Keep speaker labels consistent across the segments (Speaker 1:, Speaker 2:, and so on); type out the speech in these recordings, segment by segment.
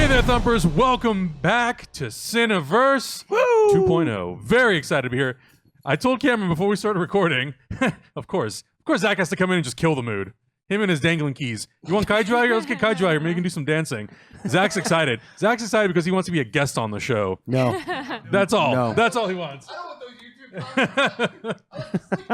Speaker 1: Hey there, Thumpers. Welcome back to Cineverse 2.0. Very excited to be here. I told Cameron before we started recording, of course, Zach has to come in and just kill the mood. Him and his dangling keys. You want Kaiju out here? Let's get Kaiju out here. Maybe you can do some dancing. Zach's excited. Zach's excited because he wants to be a guest on the show.
Speaker 2: No.
Speaker 1: That's all.
Speaker 2: No.
Speaker 1: That's all he wants.
Speaker 3: I don't want those YouTube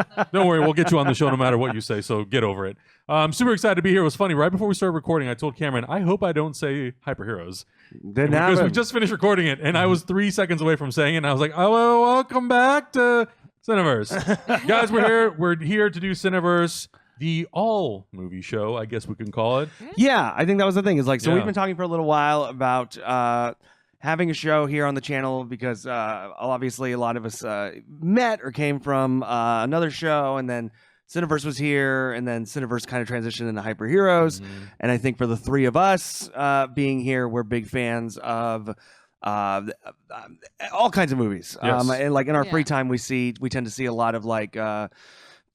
Speaker 3: comments.
Speaker 1: Don't worry, we'll get you on the show no matter what you say, so get over it. I'm super excited to be here. It was funny. Right before we started recording, I told Cameron, I hope I don't say hyperheroes. Because we just finished recording it, and I was 3 seconds away from saying it, and I was like, oh, well, welcome back to Cineverse. Guys, we're here to do Cineverse, the all-movie show, I guess we can call it.
Speaker 2: Yeah, I think that was the thing. Is like, so
Speaker 1: Yeah.
Speaker 2: we've been talking for a little while about having a show here on the channel because obviously a lot of us met or came from another show, and then Cineverse was here, and then Cineverse kind of transitioned into Hyper Heroes. And I think for the three of us being here, we're big fans of all kinds of movies.
Speaker 1: Yes.
Speaker 2: And like in our free time, we tend to see a lot of like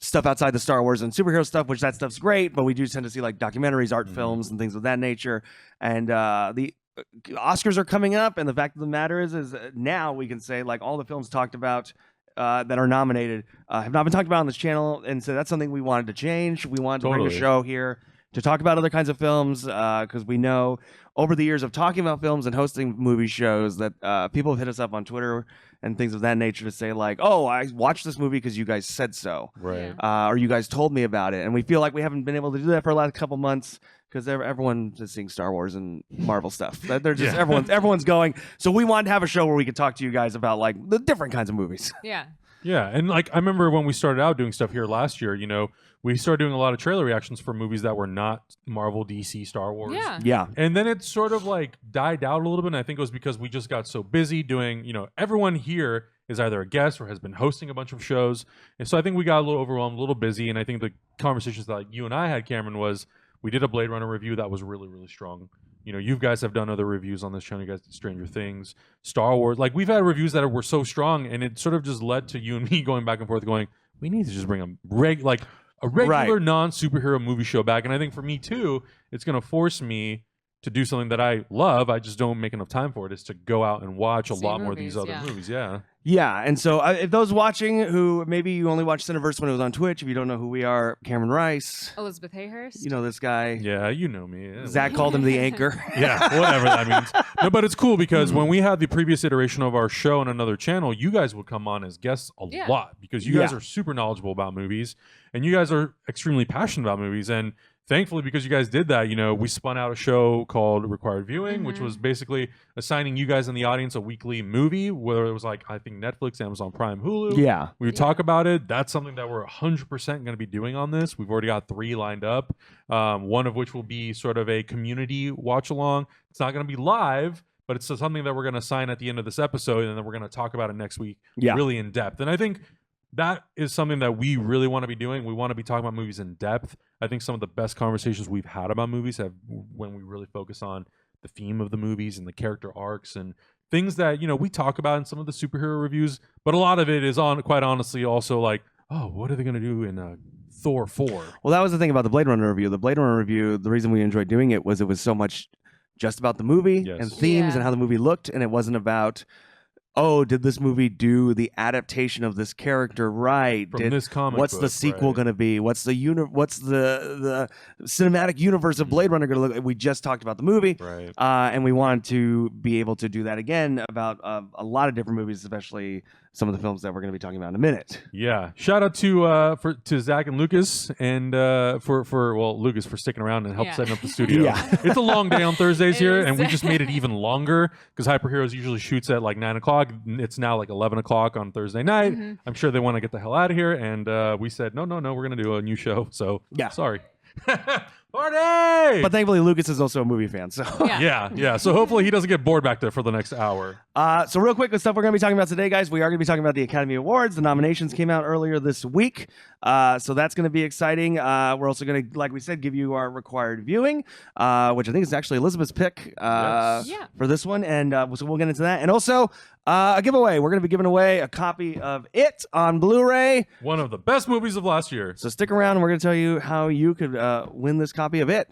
Speaker 2: stuff outside the Star Wars and superhero stuff, which that stuff's great, but we do tend to see like documentaries, art films, and things of that nature. And the Oscars are coming up, and the fact of the matter is now we can say like all the films talked about that are nominated have not been talked about on this channel, and so that's something we wanted to change. We wanted to bring a show here to talk about other kinds of films because we know over the years of talking about films and hosting movie shows that people have hit us up on Twitter and things of that nature to say like, oh, I watched this movie because you guys said so,
Speaker 1: Right.
Speaker 2: or you guys told me about it, and we feel like we haven't been able to do that for the last couple months because everyone is seeing Star Wars and Marvel stuff. They're just everyone's going. So we wanted to have a show where we could talk to you guys about like the different kinds of movies.
Speaker 4: Yeah.
Speaker 1: Yeah, and like I remember when we started out doing stuff here last year, we started doing a lot of trailer reactions for movies that were not Marvel, DC, Star Wars.
Speaker 4: Yeah.
Speaker 2: Yeah.
Speaker 1: And then it sort of like died out a little bit, and I think it was because we just got so busy doing, everyone here is either a guest or has been hosting a bunch of shows. And so I think we got a little overwhelmed, a little busy, and I think the conversations that you and I had, Cameron, was we did a Blade Runner review that was really, really strong. You guys have done other reviews on this channel. You guys did Stranger Things, Star Wars. Like, we've had reviews that were so strong, and it sort of just led to you and me going back and forth going, we need to just bring a regular non-superhero movie show back. And I think for me, too, it's going to force me to do something that I love. I just don't make enough time for it, is to go out and watch a lot more of these other movies. Yeah.
Speaker 2: Yeah, and so if those watching who maybe you only watched Cineverse when it was on Twitch, if you don't know who we are, Cameron Rice.
Speaker 4: Elizabeth Hayhurst.
Speaker 2: You know this guy.
Speaker 1: Yeah, you know me. Yeah.
Speaker 2: Zach called him the anchor.
Speaker 1: Yeah, whatever that means. No, but it's cool because when we had the previous iteration of our show on another channel, you guys would come on as guests a lot because you guys are super knowledgeable about movies and you guys are extremely passionate about movies. And thankfully, because you guys did that, we spun out a show called Required Viewing, which was basically assigning you guys in the audience a weekly movie, whether it was like, I think Netflix, Amazon Prime, Hulu.
Speaker 2: Yeah.
Speaker 1: We would talk about it. That's something that we're 100% going to be doing on this. We've already got 3 lined up, one of which will be sort of a community watch along. It's not going to be live, but it's something that we're going to assign at the end of this episode, and then we're going to talk about it next week really in depth. And I think that is something that we really want to be doing. We want to be talking about movies in depth. I think some of the best conversations we've had about movies have when we really focus on the theme of the movies and the character arcs and things that, we talk about in some of the superhero reviews, but a lot of it is quite honestly also like, oh, what are they going to do in Thor 4?
Speaker 2: Well, that was the thing about the Blade Runner review. The Blade Runner review, the reason we enjoyed doing it was so much just about the movie and themes and how the movie looked, and it wasn't about, oh, did this movie do the adaptation of this character right?
Speaker 1: From this comic
Speaker 2: what's
Speaker 1: book,
Speaker 2: the sequel going to be? What's the cinematic universe of Blade Runner going to look like? We just talked about the movie,
Speaker 1: right?
Speaker 2: And we wanted to be able to do that again about a lot of different movies, especially some of the films that we're going to be talking about in a minute.
Speaker 1: Yeah, shout out to Zach and Lucas and Lucas for sticking around and help setting up the studio. It's a long day on Thursdays here, and we just made it even longer because Hyper Heroes usually shoots at like 9 o'clock. It's now like 11 o'clock on Thursday night. I'm sure they want to get the hell out of here, and we said no, we're going to do a new show. So sorry. Party!
Speaker 2: But thankfully, Lucas is also a movie fan. So
Speaker 1: yeah. So hopefully he doesn't get bored back there for the next hour.
Speaker 2: So real quick, the stuff we're going to be talking about today, guys, we are going to be talking about the Academy Awards. The nominations came out earlier this week. So that's going to be exciting. We're also going to, like we said, give you our required viewing, which I think is actually Elizabeth's pick for this one. And so we'll get into that. And also a giveaway. We're going to be giving away a copy of It on Blu-ray.
Speaker 1: One of the best movies of last year.
Speaker 2: So stick around and we're going to tell you how you could win this copy of It.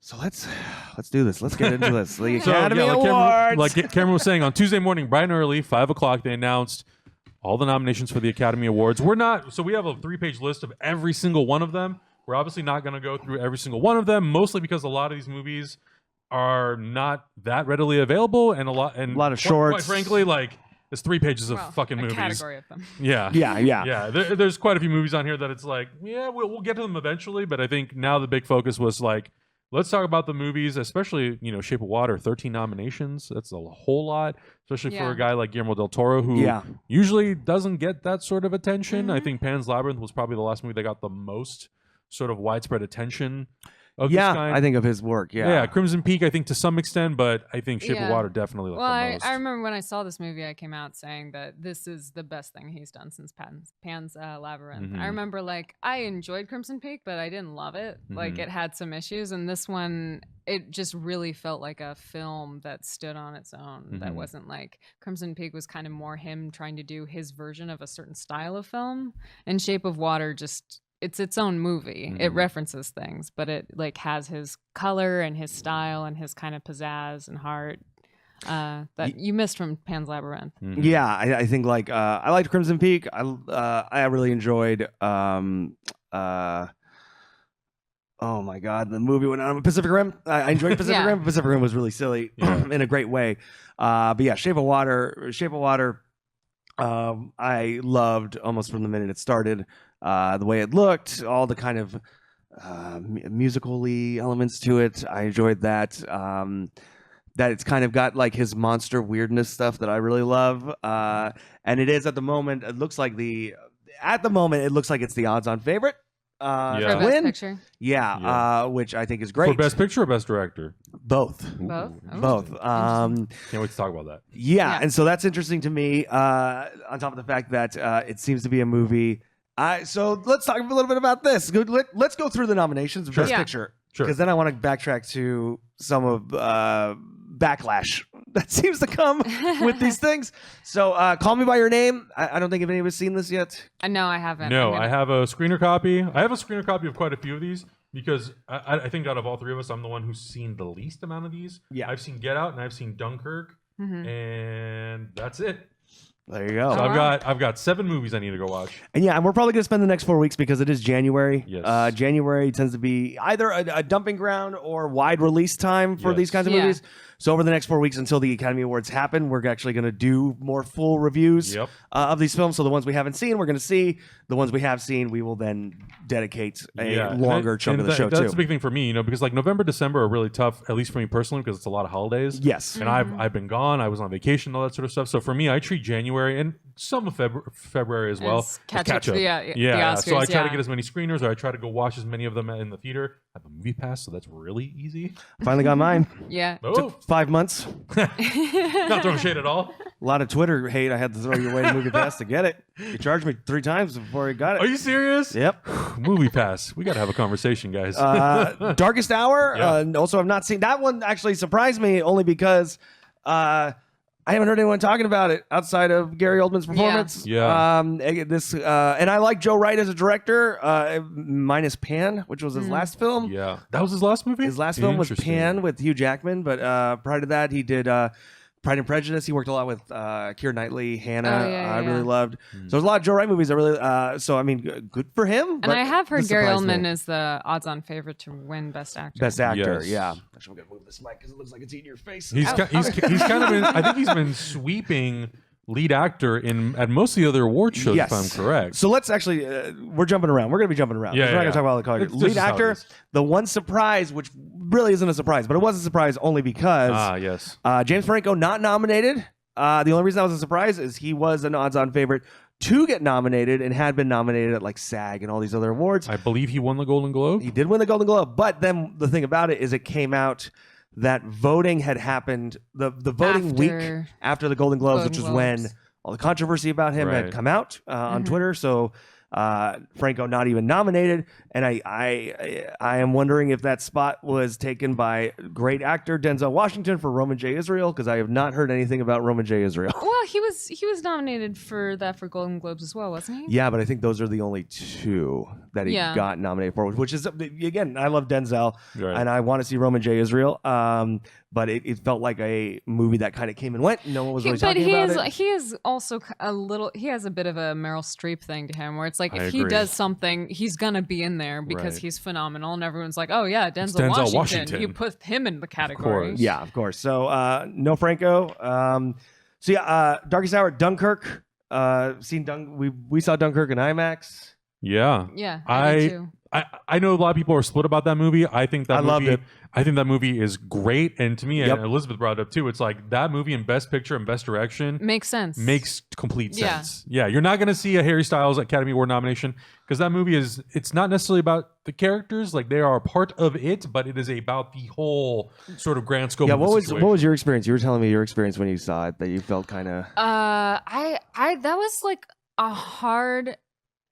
Speaker 2: So let's do this. Let's get into this. The
Speaker 1: So,
Speaker 2: Academy
Speaker 1: yeah,
Speaker 2: Awards.
Speaker 1: like Cameron was saying, on Tuesday morning, bright and early, 5 o'clock, they announced all the nominations for the Academy Awards. We have a 3-page list of every single one of them. We're obviously not going to go through every single one of them, mostly because a lot of these movies are not that readily available, and a lot
Speaker 2: of shorts.
Speaker 1: Quite frankly, like it's 3 pages of fucking
Speaker 4: a
Speaker 1: movies.
Speaker 4: category of them.
Speaker 1: Yeah,
Speaker 2: Yeah.
Speaker 1: There's quite a few movies on here that it's like, yeah, we'll get to them eventually, but I think now the big focus was like, let's talk about the movies, especially Shape of Water, 13 nominations. That's a whole lot, especially for a guy like Guillermo del Toro, who usually doesn't get that sort of attention. I think Pan's Labyrinth was probably the last movie that got the most sort of widespread attention of this kind.
Speaker 2: I think of his work.
Speaker 1: Yeah, Crimson Peak, I think to some extent, but I think Shape of Water definitely the most.
Speaker 4: I remember when I saw this movie, I came out saying that this is the best thing he's done since Pan's Labyrinth. I remember I enjoyed Crimson Peak, but I didn't love it. Like it had some issues, and this one, it just really felt like a film that stood on its own. That wasn't like Crimson Peak was kind of more him trying to do his version of a certain style of film, and Shape of Water just. It's its own movie. It references things, but it has his color and his style and his kind of pizzazz and heart that you missed from Pan's Labyrinth.
Speaker 2: Yeah, I think I liked Crimson Peak. I really enjoyed oh my god, the movie went on Pacific Rim. I enjoyed Pacific Rim. Pacific Rim was really silly in a great way. But yeah, Shape of Water. I loved almost from the minute it started. The way it looked, all the kind of musical-y elements to it. I enjoyed that. That it's kind of got like his monster weirdness stuff that I really love. And it is at the moment, it looks like it's the odds-on favorite.
Speaker 4: For
Speaker 2: To
Speaker 4: Best
Speaker 2: win.
Speaker 4: Picture.
Speaker 2: Which I think is great.
Speaker 1: For Best Picture or Best Director?
Speaker 2: Both.
Speaker 4: Both. Oh,
Speaker 2: Both.
Speaker 1: Can't wait to talk about that.
Speaker 2: Yeah, and so that's interesting to me. On top of the fact that it seems to be a movie. So let's talk a little bit about this. Let's go through the nominations of Best Picture.
Speaker 1: Sure.
Speaker 2: Because then I want to backtrack to some of backlash that seems to come with these things. So Call Me By Your Name. I don't think if any of us seen this yet.
Speaker 4: No, I haven't.
Speaker 1: No, I have a screener copy. I have a screener copy of quite a few of these because I think out of all 3 of us, I'm the one who's seen the least amount of these.
Speaker 2: Yeah.
Speaker 1: I've seen Get Out and I've seen Dunkirk, and that's it.
Speaker 2: There you go.
Speaker 1: So I've got 7 movies I need to go watch.
Speaker 2: And we're probably going to spend the next 4 weeks because it is January.
Speaker 1: Yes.
Speaker 2: January tends to be either a dumping ground or wide release time for these kinds of movies. So over the next 4 weeks until the Academy Awards happen, we're actually going to do more full reviews of these films. So the ones we haven't seen, we're going to see. The ones we have seen, we will then dedicate a longer chunk of the show,
Speaker 1: That's
Speaker 2: too.
Speaker 1: a big thing for me, because like November, December are really tough, at least for me personally, because it's a lot of holidays.
Speaker 2: Yes.
Speaker 1: And I've been gone. I was on vacation, all that sort of stuff. So for me, I treat January and some of February as well as
Speaker 4: catch up.
Speaker 1: The
Speaker 4: Oscars,
Speaker 1: so I try to get as many screeners, or I try to go watch as many of them in the theater. I have a movie pass, so that's really easy.
Speaker 2: Finally got mine.
Speaker 4: Yeah.
Speaker 1: Oh,
Speaker 2: Took 5 months.
Speaker 1: not throwing shade at all.
Speaker 2: A lot of Twitter hate. I had to throw your way to Movie Pass to get it. You charged me 3 times before I got it.
Speaker 1: Are you serious?
Speaker 2: Yep.
Speaker 1: Movie pass. We got to have a conversation, guys.
Speaker 2: Darkest Hour.
Speaker 1: Yeah.
Speaker 2: Also, I've not seen that one. Actually, surprised me only because I haven't heard anyone talking about it outside of Gary Oldman's performance.
Speaker 1: Yeah.
Speaker 2: And I like Joe Wright as a director, minus Pan, which was his last film.
Speaker 1: Yeah. That was his last movie?
Speaker 2: His last film was
Speaker 1: Interesting.
Speaker 2: Pan with Hugh Jackman, but prior to that, he did Pride and Prejudice. He worked a lot with Keira Knightley, Hannah. I really loved. So there's a lot of Joe Wright movies. I really. So I mean, good for him.
Speaker 4: And I have heard Gary Oldman is the odds-on favorite to win Best Actor.
Speaker 2: Best Actor.
Speaker 1: Yes.
Speaker 2: Yeah. Actually, I'm gonna move this mic because it looks like it's eating your face.
Speaker 1: He's kind of been. I think he's been sweeping lead actor at most of the other award shows, if I'm correct.
Speaker 2: So let's actually, we're jumping around. We're going to be jumping around.
Speaker 1: Yeah,
Speaker 2: we're not going to talk about the category. Lead actor, the one surprise, which really isn't a surprise, but it was a surprise only because James Franco not nominated. The only reason that was a surprise is he was an odds-on favorite to get nominated and had been nominated at like SAG and all these other awards.
Speaker 1: I believe he won the Golden Globe.
Speaker 2: He did win the Golden Globe, but then the thing about it is it came out that voting had happened the voting week after the Golden Globes, which was when all the controversy about him had come out on Twitter. So Franco not even nominated, and I am wondering if that spot was taken by great actor Denzel Washington for Roman J. Israel, because I have not heard anything about Roman J. Israel.
Speaker 4: Well, he was nominated for that for Golden Globes as well, wasn't he?
Speaker 2: Yeah, but I think those are the only two that he got nominated for, which is, again, I love Denzel, and I want to see Roman J. Israel, but it felt like a movie that kind of came and went. No one was really talking about it.
Speaker 4: He is also he has a bit of a Meryl Streep thing to him, where it's like if he does something, he's gonna be in there because he's phenomenal, and everyone's like, oh yeah, Denzel Washington. You put him in the category.
Speaker 2: Yeah, of course. So no Franco. So yeah, Darkest Hour, Dunkirk. We saw Dunkirk in IMAX.
Speaker 1: Yeah.
Speaker 4: Yeah, I did too.
Speaker 1: I know a lot of people are split about that movie. I think that
Speaker 2: loved it.
Speaker 1: I think that movie is great. And to me, and Elizabeth brought it up too, it's like that movie in Best Picture and Best Direction
Speaker 4: makes sense.
Speaker 1: Makes complete sense. Yeah, you're not going to see a Harry Styles Academy Award nomination because that movie it's not necessarily about the characters, like they are a part of it, but it is about the whole sort of grand scope of the situation.
Speaker 2: What was your experience? You were telling me your experience when you saw it, that you felt kind of
Speaker 4: I that was like a hard.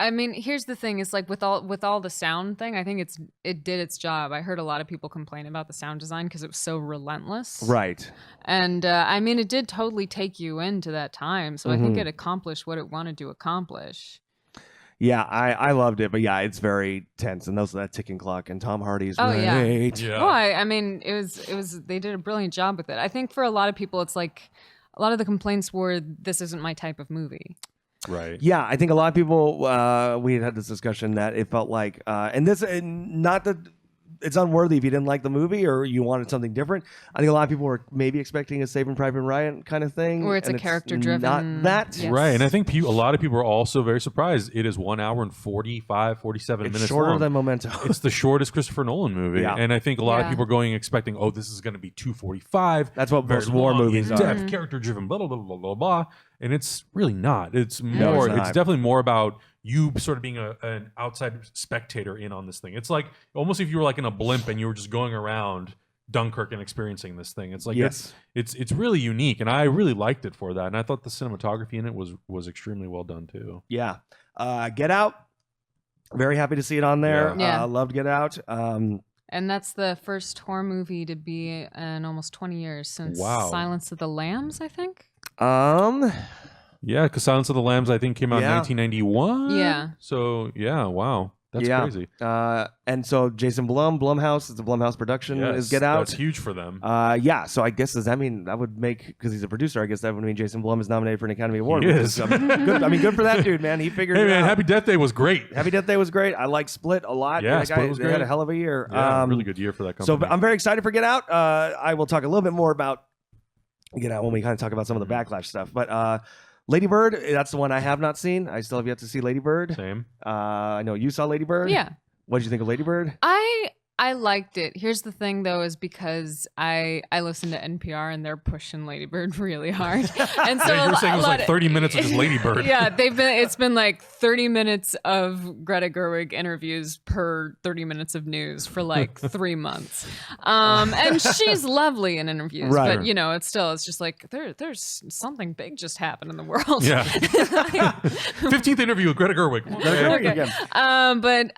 Speaker 4: I mean, here's the thing: is like with all the sound thing, I think it did its job. I heard a lot of people complain about the sound design because it was so relentless,
Speaker 2: right?
Speaker 4: And I mean, it did totally take you into that time, so I think it accomplished what it wanted to accomplish.
Speaker 2: Yeah, I loved it, but yeah, it's very tense, and that ticking clock, and Tom Hardy's great.
Speaker 1: Yeah.
Speaker 4: Well, I mean, it was they did a brilliant job with it. I think for a lot of people, it's like a lot of the complaints were this isn't my type of movie.
Speaker 1: Right.
Speaker 2: Yeah, I think a lot of people, we had this discussion that it felt like, and not that it's unworthy if you didn't like the movie or you wanted something different. I think a lot of people were maybe expecting a Saving Private Ryan kind of thing.
Speaker 4: Or it's a character-driven.
Speaker 2: Not that.
Speaker 4: Yes.
Speaker 1: Right. And I think a lot of people are also very surprised. It is 1 hour and 47 minutes
Speaker 2: shorter
Speaker 1: long.
Speaker 2: than Memento.
Speaker 1: It's the shortest Christopher Nolan movie.
Speaker 2: Yeah.
Speaker 1: And I think a lot of people are going expecting, oh, this is going to be 245.
Speaker 2: That's what
Speaker 1: very
Speaker 2: most war
Speaker 1: long,
Speaker 2: movies are.
Speaker 1: in-depth, character-driven, blah, blah, blah, blah, blah, blah. And it's really not. It's more.
Speaker 2: No, it's not.
Speaker 1: It's definitely more about you sort of being an outside spectator in on this thing. It's like almost if you were like in a blimp and you were just going around Dunkirk and experiencing this thing. It's like it's really unique, and I really liked it for that. And I thought the cinematography in it was extremely well done too.
Speaker 2: Yeah. Get Out. Very happy to see it on there.
Speaker 4: Yeah.
Speaker 2: Loved Get Out.
Speaker 4: And that's the first horror movie to be in almost 20 years since Silence of the Lambs, I think.
Speaker 1: Yeah, because Silence of the Lambs, I think, came out in 1991.
Speaker 4: Yeah.
Speaker 1: So, yeah, wow. That's crazy.
Speaker 2: And so Jason Blumhouse, it's a Blumhouse production, is Get Out.
Speaker 1: That's huge for them.
Speaker 2: Yeah, so I guess does that mean that would make, because he's a producer, I guess that would mean Jason Blum is nominated for an Academy Award.
Speaker 1: He is.
Speaker 2: Good for that dude, man. He figured it out.
Speaker 1: Happy Death Day was great.
Speaker 2: Happy Death Day was great. I like Split a lot.
Speaker 1: Yeah, Split was great.
Speaker 2: They had a hell of a year.
Speaker 1: Yeah, really good year for that company.
Speaker 2: So I'm very excited for Get Out. I will talk a little bit more about Get Out when we kind of talk about some of the backlash stuff. But Lady Bird, that's the one I have not seen. I still have yet to see Lady Bird.
Speaker 1: Same.
Speaker 2: I know you saw Lady Bird.
Speaker 4: Yeah.
Speaker 2: What did you think of Lady Bird?
Speaker 4: I liked it. Here's the thing, though, is because I listen to NPR and they're pushing Lady Bird really hard. And so
Speaker 1: you were saying it was like 30 minutes of just Lady Bird.
Speaker 4: Yeah, it's been like 30 minutes of Greta Gerwig interviews per 30 minutes of news for like 3 months. And she's lovely in interviews,
Speaker 2: right.
Speaker 4: but it's just like there's something big just happened in the world.
Speaker 1: Yeah. 15th interview with Greta Gerwig.
Speaker 4: Okay. But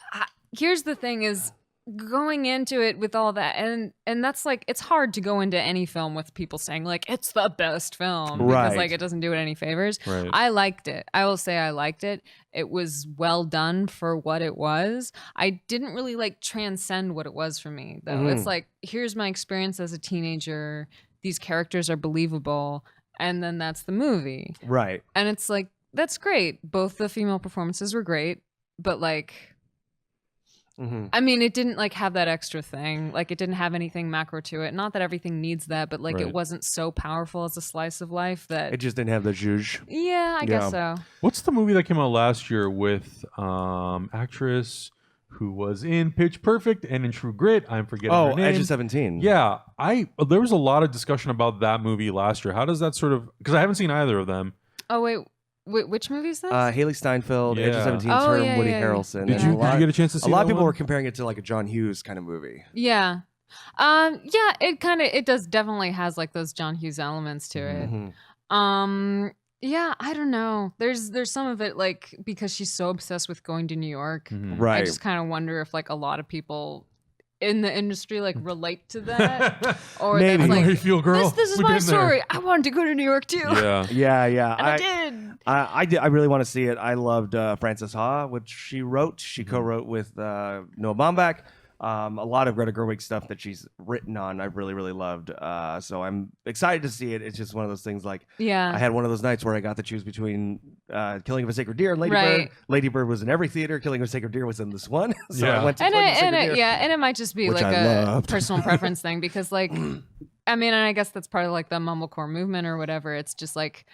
Speaker 4: here's the thing is, going into it with all that, and that's like, it's hard to go into any film with people saying like it's the best film, because like it doesn't do it any favors.
Speaker 1: Right.
Speaker 4: I liked it. I will say I liked it. It was well done for what it was. I didn't really like transcend what it was for me though. It's like, here's my experience as a teenager. These characters are believable, and then that's the movie.
Speaker 2: Right.
Speaker 4: And it's like, that's great. Both the female performances were great, but like, I mean, it didn't like have that extra thing. Like, it didn't have anything macro to it. Not that everything needs that, but like it wasn't so powerful as a slice of life that
Speaker 2: it just didn't have the zhuzh.
Speaker 4: Yeah, I guess so.
Speaker 1: What's the movie that came out last year with actress who was in Pitch Perfect and in True Grit? I'm forgetting her name.
Speaker 2: Edge of 17.
Speaker 1: Yeah, there was a lot of discussion about that movie last year. How does that sort of, because I haven't seen either of them.
Speaker 4: Oh wait, which movie is this?
Speaker 2: Haley Steinfeld, Edge of 17, Woody Harrelson.
Speaker 1: Did you get a chance to see
Speaker 2: a lot of
Speaker 1: that
Speaker 2: people
Speaker 1: one?
Speaker 2: were comparing it to like a John Hughes kind of movie.
Speaker 4: Yeah. It does definitely has like those John Hughes elements to it. Yeah, I don't know. There's some of it like because she's so obsessed with going to New York.
Speaker 1: Mhm.
Speaker 2: Right.
Speaker 4: I just kind of wonder if like a lot of people in the industry like relate to that, or
Speaker 2: Maybe.
Speaker 4: that's
Speaker 1: I know
Speaker 4: like
Speaker 1: how you feel, girl.
Speaker 4: this is
Speaker 1: We've
Speaker 4: my
Speaker 1: been there.
Speaker 4: story. I wanted to go to New York too.
Speaker 1: Yeah.
Speaker 2: Yeah.
Speaker 4: And I did.
Speaker 2: I really want to see it. I loved Frances Ha, which she wrote. She
Speaker 1: Mm-hmm.
Speaker 2: co-wrote with Noah Baumbach. A lot of Greta Gerwig stuff that she's written on, I really, really loved. So I'm excited to see it. It's just one of those things like
Speaker 4: Yeah.
Speaker 2: I had one of those nights where I got to choose between Killing of a Sacred Deer and Lady Bird.
Speaker 4: Right.
Speaker 2: Lady Bird was in every theater. Killing of a Sacred Deer was in this one. So
Speaker 1: Yeah.
Speaker 2: I went to
Speaker 4: and
Speaker 2: Killing of a
Speaker 4: it,
Speaker 2: Sacred
Speaker 4: and
Speaker 2: Deer.
Speaker 4: it, yeah, and it might just be
Speaker 2: Which
Speaker 4: like
Speaker 2: I
Speaker 4: a
Speaker 2: loved.
Speaker 4: personal preference thing because like I mean, and I guess that's part of like the mumblecore movement or whatever. It's just like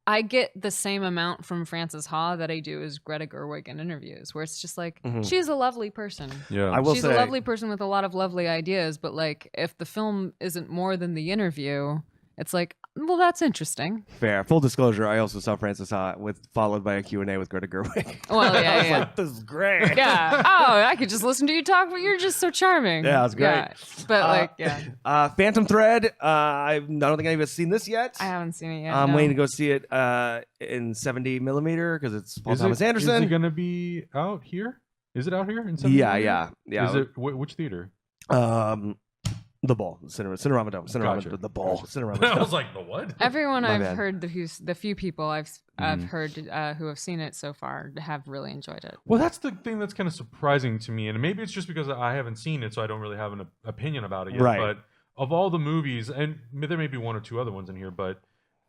Speaker 4: I get the same amount from Frances Ha that I do as Greta Gerwig in interviews, where it's just like
Speaker 2: Mhm.
Speaker 4: she's a lovely person.
Speaker 1: Yeah.
Speaker 2: I will
Speaker 4: She's
Speaker 2: say,
Speaker 4: a lovely person with a lot of lovely ideas, but like if the film isn't more than the interview, it's like, well, that's interesting.
Speaker 2: fair. Full disclosure, I also saw Frances Ha followed by a Q&A with Greta Gerwig.
Speaker 4: Well,
Speaker 2: I
Speaker 4: yeah,
Speaker 2: was
Speaker 4: yeah.
Speaker 2: like, this is great.
Speaker 4: Yeah. Oh, I could just listen to you talk, but you're just so charming.
Speaker 2: Yeah, it's great.
Speaker 4: Yeah. But like, yeah,
Speaker 2: Phantom Thread. I don't think anybody's seen this yet.
Speaker 4: I haven't seen it yet.
Speaker 2: I'm
Speaker 4: no.
Speaker 2: waiting to go see it in 70 millimeter because it's Paul
Speaker 1: Is
Speaker 2: Thomas
Speaker 1: it
Speaker 2: Anderson.
Speaker 1: going to be out here? Is it out here? In
Speaker 2: Yeah.
Speaker 1: Is it which theater?
Speaker 2: The Ball, Cinerama Dome,
Speaker 1: Gotcha.
Speaker 2: the Ball,
Speaker 1: Gotcha.
Speaker 2: Cinerama
Speaker 1: I
Speaker 2: Dome.
Speaker 1: was like, the what?
Speaker 4: Everyone
Speaker 2: My
Speaker 4: I've
Speaker 2: bad.
Speaker 4: heard, the few people I've heard who have seen it so far have really enjoyed it.
Speaker 1: Well, that's the thing that's kind of surprising to me, and maybe it's just because I haven't seen it, so I don't really have an opinion about it yet.
Speaker 2: Right.
Speaker 1: But of all the movies, and there may be one or two other ones in here, but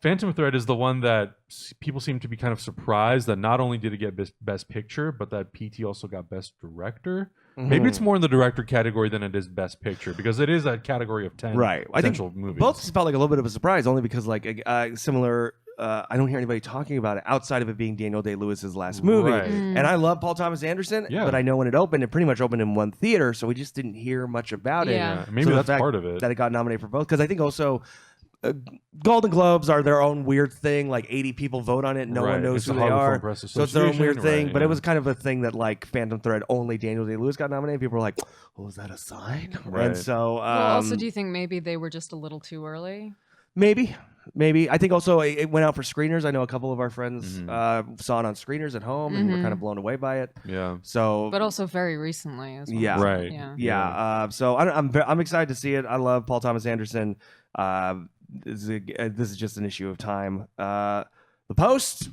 Speaker 1: Phantom Thread is the one that people seem to be kind of surprised that not only did it get best picture, but that PT also got best director. Maybe it's more in the director category than it is best picture because it is a category of 10
Speaker 2: Right. I think
Speaker 1: potential movies.
Speaker 2: both felt like a little bit of a surprise, only because like similar. I don't hear anybody talking about it outside of it being Daniel Day-Lewis's last movie.
Speaker 1: Right.
Speaker 2: And I love Paul Thomas Anderson,
Speaker 1: Yeah.
Speaker 2: but I know when it opened, it pretty much opened in one theater, so we just didn't hear much about it.
Speaker 4: Yeah.
Speaker 1: Maybe
Speaker 2: So the
Speaker 1: that's
Speaker 2: fact
Speaker 1: part of it.
Speaker 2: That it got nominated for both, because I think also Golden Globes are their own weird thing. Like 80 people vote on it, no
Speaker 1: Right.
Speaker 2: one knows
Speaker 1: It's
Speaker 2: who
Speaker 1: the
Speaker 2: they
Speaker 1: Hollywood
Speaker 2: are.
Speaker 1: Film Press
Speaker 2: So it's their own weird
Speaker 1: Association,
Speaker 2: thing,
Speaker 1: right,
Speaker 2: but
Speaker 1: yeah.
Speaker 2: it was kind of a thing that like Phantom Thread only Daniel Day-Lewis got nominated. People were like, "Oh, was that a sign?"
Speaker 1: Right.
Speaker 2: And so,
Speaker 4: Well, also, do you think maybe they were just a little too early?
Speaker 2: maybe. I think also it went out for screeners. I know a couple of our friends saw it on screeners at home and were kind of blown away by it.
Speaker 1: Yeah.
Speaker 2: So,
Speaker 4: But also very recently as well.
Speaker 2: Yeah.
Speaker 1: Right.
Speaker 4: Yeah.
Speaker 2: yeah. So I'm excited to see it. I love Paul Thomas Anderson. This is just an issue of time. The Post,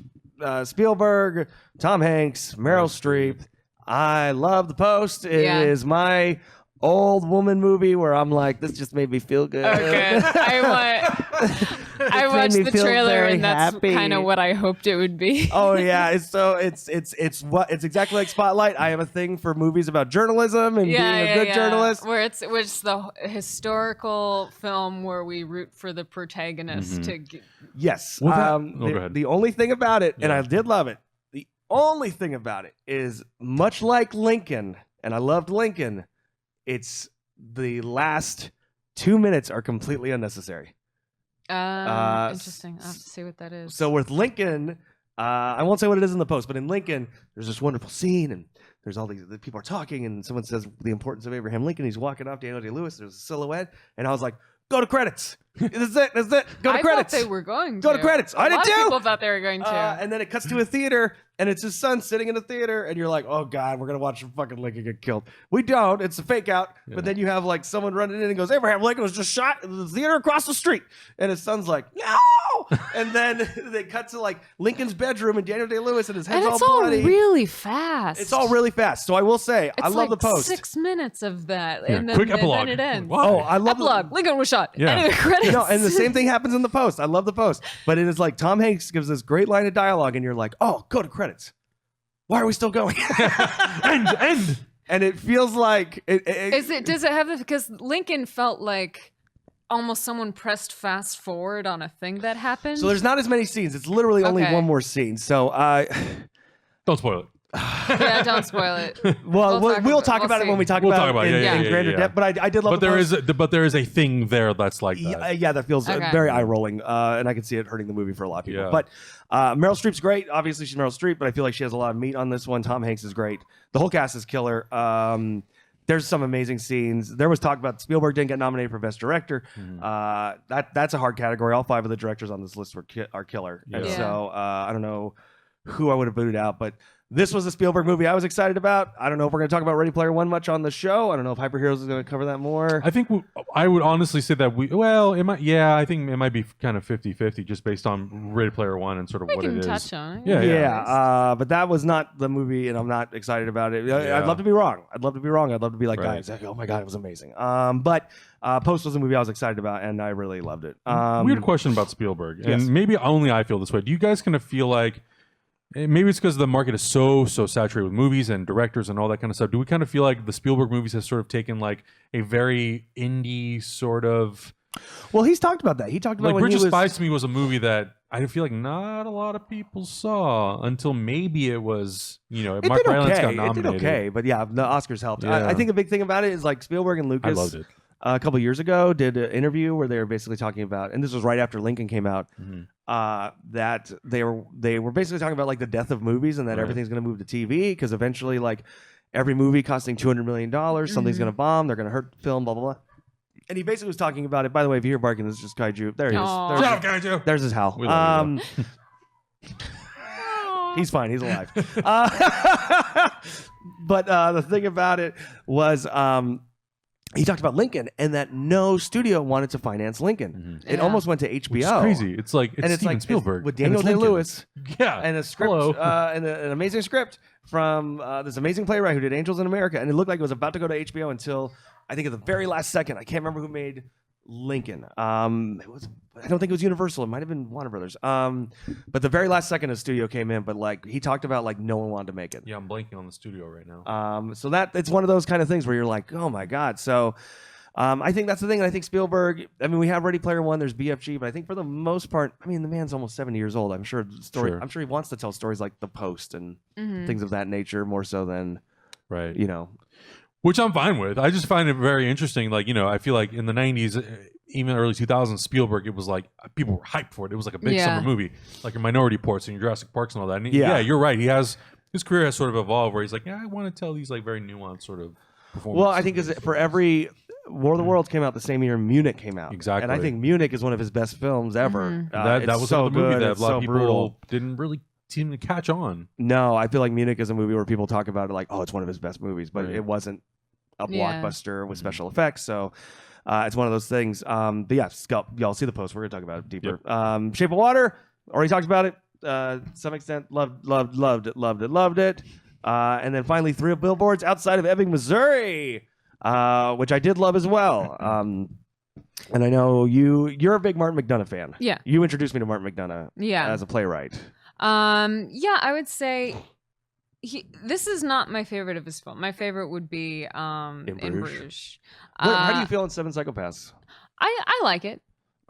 Speaker 2: Spielberg, Tom Hanks, Meryl Streep. I love The Post. It is
Speaker 4: Yeah.
Speaker 2: my old woman movie where I'm like, this just made me feel good.
Speaker 4: Okay. I watched
Speaker 2: me
Speaker 4: the
Speaker 2: feel
Speaker 4: trailer
Speaker 2: very
Speaker 4: and that's
Speaker 2: happy.
Speaker 4: kind of what I hoped it would be.
Speaker 2: Oh yeah, it's exactly like Spotlight. I have a thing for movies about journalism and being a good journalist.
Speaker 4: Where it's the historical film where we root for the protagonist to
Speaker 2: Yes.
Speaker 1: Well,
Speaker 2: the,
Speaker 1: go ahead.
Speaker 2: the only thing about it, and
Speaker 1: Yeah.
Speaker 2: I did love it. The only thing about it is much like Lincoln, and I loved Lincoln. It's the last 2 minutes are completely unnecessary.
Speaker 4: interesting. I'll have to see what that is.
Speaker 2: So with Lincoln, I won't say what it is in the Post, but in Lincoln, there's this wonderful scene, and there's all the people are talking, and someone says the importance of Abraham Lincoln. He's walking off Daniel Day-Lewis. There's a silhouette, and I was like, "Go to credits. That's it. Go to
Speaker 4: I
Speaker 2: credits.
Speaker 4: thought they were going to.
Speaker 2: Go to credits. I did
Speaker 4: A lot
Speaker 2: too.
Speaker 4: of people thought they were going to.
Speaker 2: And then it cuts to a theater, and it's his son sitting in a theater, and you're like, "Oh God, we're gonna watch fucking Lincoln get killed." We don't. It's a fake out.
Speaker 1: Yeah.
Speaker 2: But then you have like someone running in and goes, "Abraham Lincoln was just shot in the theater across the street," and his son's like, "No!" And then they cut to like Lincoln's bedroom and Daniel Day-Lewis, and his head's
Speaker 4: and it's
Speaker 2: all
Speaker 4: all
Speaker 2: bloody.
Speaker 4: really fast.
Speaker 2: It's all really fast. So I will say,
Speaker 4: It's
Speaker 2: I love
Speaker 4: like
Speaker 2: the Post.
Speaker 4: 6 minutes of that,
Speaker 1: Yeah,
Speaker 4: and then,
Speaker 1: quick
Speaker 4: and
Speaker 1: epilogue.
Speaker 4: then it ends.
Speaker 1: Why?
Speaker 2: Oh, I love
Speaker 4: Epilogue. Lincoln was shot.
Speaker 1: Yeah.
Speaker 4: Anyway, credits.
Speaker 2: No, and the same thing happens in the Post. I love the Post, but it is like Tom Hanks gives this great line of dialogue, and you're like, "Oh, go to credits. Why are we still going?"
Speaker 1: End.
Speaker 2: And it feels like
Speaker 4: Does it have the because Lincoln felt like almost someone pressed fast forward on a thing that happened.
Speaker 2: So there's not as many scenes. It's literally only
Speaker 4: Okay.
Speaker 2: one more scene. So
Speaker 1: Don't spoil it.
Speaker 4: yeah, don't spoil it.
Speaker 2: we'll talk
Speaker 4: we'll
Speaker 2: about it
Speaker 4: see.
Speaker 2: when we talk
Speaker 1: We'll
Speaker 2: about
Speaker 1: talk about
Speaker 2: it
Speaker 1: it.
Speaker 2: in,
Speaker 1: Yeah,
Speaker 2: in
Speaker 1: yeah,
Speaker 2: grander
Speaker 1: yeah.
Speaker 2: depth. But I did love
Speaker 1: But
Speaker 2: the
Speaker 1: there is a thing there that's like that.
Speaker 2: Yeah, that feels
Speaker 4: Okay.
Speaker 2: very eye rolling, and I can see it hurting the movie for a lot of people.
Speaker 1: Yeah.
Speaker 2: But Meryl Streep's great. Obviously, she's Meryl Streep, but I feel like she has a lot of meat on this one. Tom Hanks is great. The whole cast is killer. There's some amazing scenes. There was talk about Spielberg didn't get nominated for Best Director. That's a hard category. All 5 of the directors on this list are killer.
Speaker 1: Yeah.
Speaker 2: And
Speaker 4: Yeah.
Speaker 2: so I don't know who I would have booted out, but this was a Spielberg movie I was excited about. I don't know if we're going to talk about Ready Player One much on the show. I don't know if Hyper Heroes is going to cover that more.
Speaker 1: I think I would honestly say that it might. Yeah, I think it might be kind of 50-50 just based on Ready Player One and sort of
Speaker 4: We
Speaker 1: what
Speaker 4: can
Speaker 1: it is.
Speaker 4: touch on it.
Speaker 1: Yeah.
Speaker 2: But that was not the movie, and I'm not excited about it.
Speaker 1: Yeah.
Speaker 2: I'd love to be wrong. I'd love to be wrong. I'd love to be like,
Speaker 1: Right.
Speaker 2: guys, like, oh my God, it was amazing. But Post was a movie I was excited about, and I really loved it.
Speaker 1: Weird question about Spielberg,
Speaker 2: yes.
Speaker 1: and maybe only I feel this way. Do you guys kind of feel like maybe it's because the market is so saturated with movies and directors and all that kind of stuff? Do we kind of feel like the Spielberg movies has sort of taken like a very indie sort of
Speaker 2: Well, he's talked about that. He talked about
Speaker 1: like
Speaker 2: when
Speaker 1: Bridge
Speaker 2: he
Speaker 1: of
Speaker 2: was.
Speaker 1: Spies to me was a movie that I feel like not a lot of people saw until maybe it was
Speaker 2: It
Speaker 1: Mark
Speaker 2: did
Speaker 1: Rylance
Speaker 2: okay.
Speaker 1: got
Speaker 2: It
Speaker 1: nominated.
Speaker 2: did okay, but yeah, the Oscars helped.
Speaker 1: Yeah.
Speaker 2: I think a big thing about it is like Spielberg and
Speaker 1: I
Speaker 2: Lucas.
Speaker 1: loved it.
Speaker 2: A couple years ago did an interview where they were basically talking about, and this was right after Lincoln came out, that they were basically talking about like the death of movies and that
Speaker 1: Right.
Speaker 2: everything's going to move to TV because eventually like every movie costing $200 million, something's going to bomb, they're going to hurt film, blah blah blah. And he basically was talking about it. By the way, if you hear barking, this is just Kaiju. There he is.
Speaker 4: Aw.
Speaker 1: Shut up, Kaiju.
Speaker 2: There's his howl.
Speaker 1: We love you,
Speaker 2: He's fine. He's alive. But the thing about it was he talked about Lincoln and that no studio wanted to finance Lincoln. It
Speaker 4: Yeah.
Speaker 2: almost went to HBO.
Speaker 1: Which is crazy. It's like it's
Speaker 2: And it's
Speaker 1: Steven
Speaker 2: like
Speaker 1: Spielberg
Speaker 2: with
Speaker 1: and
Speaker 2: Daniel
Speaker 1: it's Lincoln.
Speaker 2: Day-Lewis
Speaker 1: Yeah,
Speaker 2: and a script
Speaker 1: Hello.
Speaker 2: and an amazing script from this amazing playwright who did Angels in America, and it looked like it was about to go to HBO until I think at the very last second. I can't remember who made Lincoln. It was, I don't think it was Universal. It might have been Warner Brothers. But the very last second a studio came in, but like he talked about like no one wanted to make it.
Speaker 1: Yeah, I'm blanking on the studio right now.
Speaker 2: So that it's one of those kind of things where you're like, oh my God. So I think that's the thing. And I think Spielberg, I mean, we have Ready Player One, there's BFG, but I think for the most part, I mean, the man's almost 70 years old. I'm sure
Speaker 1: Sure.
Speaker 2: I'm sure he wants to tell stories like The Post and
Speaker 4: Mhm.
Speaker 2: things of that nature more so than,
Speaker 1: Right.
Speaker 2: you know.
Speaker 1: Which I'm fine with. I just find it very interesting. Like, I feel like in the 90s, even early 2000s, Spielberg, it was like people were hyped for it. It was like a big
Speaker 4: Yeah.
Speaker 1: summer movie, like your Minority Reports and your Jurassic Parks and all that. And
Speaker 2: Yeah.
Speaker 1: you're right. His career has sort of evolved where he's like, yeah, I want to tell these like very nuanced sort of performances.
Speaker 2: Well, I think for every War of the Worlds came out the same year Munich came out.
Speaker 1: Exactly.
Speaker 2: And I think Munich is one of his best films ever.
Speaker 4: Mhm.
Speaker 1: that
Speaker 2: It's
Speaker 1: was
Speaker 2: so
Speaker 1: the movie
Speaker 2: good.
Speaker 1: that a
Speaker 2: It's
Speaker 1: lot
Speaker 2: so
Speaker 1: of people
Speaker 2: brutal.
Speaker 1: didn't really seem to catch on.
Speaker 2: No, I feel like Munich is a movie where people talk about it like, oh, it's one of his best movies, but
Speaker 1: Right.
Speaker 2: it wasn't a
Speaker 4: Yeah.
Speaker 2: blockbuster with special effects. So it's one of those things. But yeah, y'all see The Post. We're going to talk about it deeper. Shape of Water, already talked about it to some extent. Loved it. And then finally, 3 Billboards Outside of Ebbing, Missouri, which I did love as well. And I know you're a big Martin McDonagh fan.
Speaker 4: Yeah.
Speaker 2: You introduced me to Martin McDonagh
Speaker 4: Yeah.
Speaker 2: as a playwright.
Speaker 4: Yeah, I would say this is not my favorite of his film. My favorite would be In Bruges.
Speaker 2: How do you feel in Seven Psychopaths?
Speaker 4: I like it.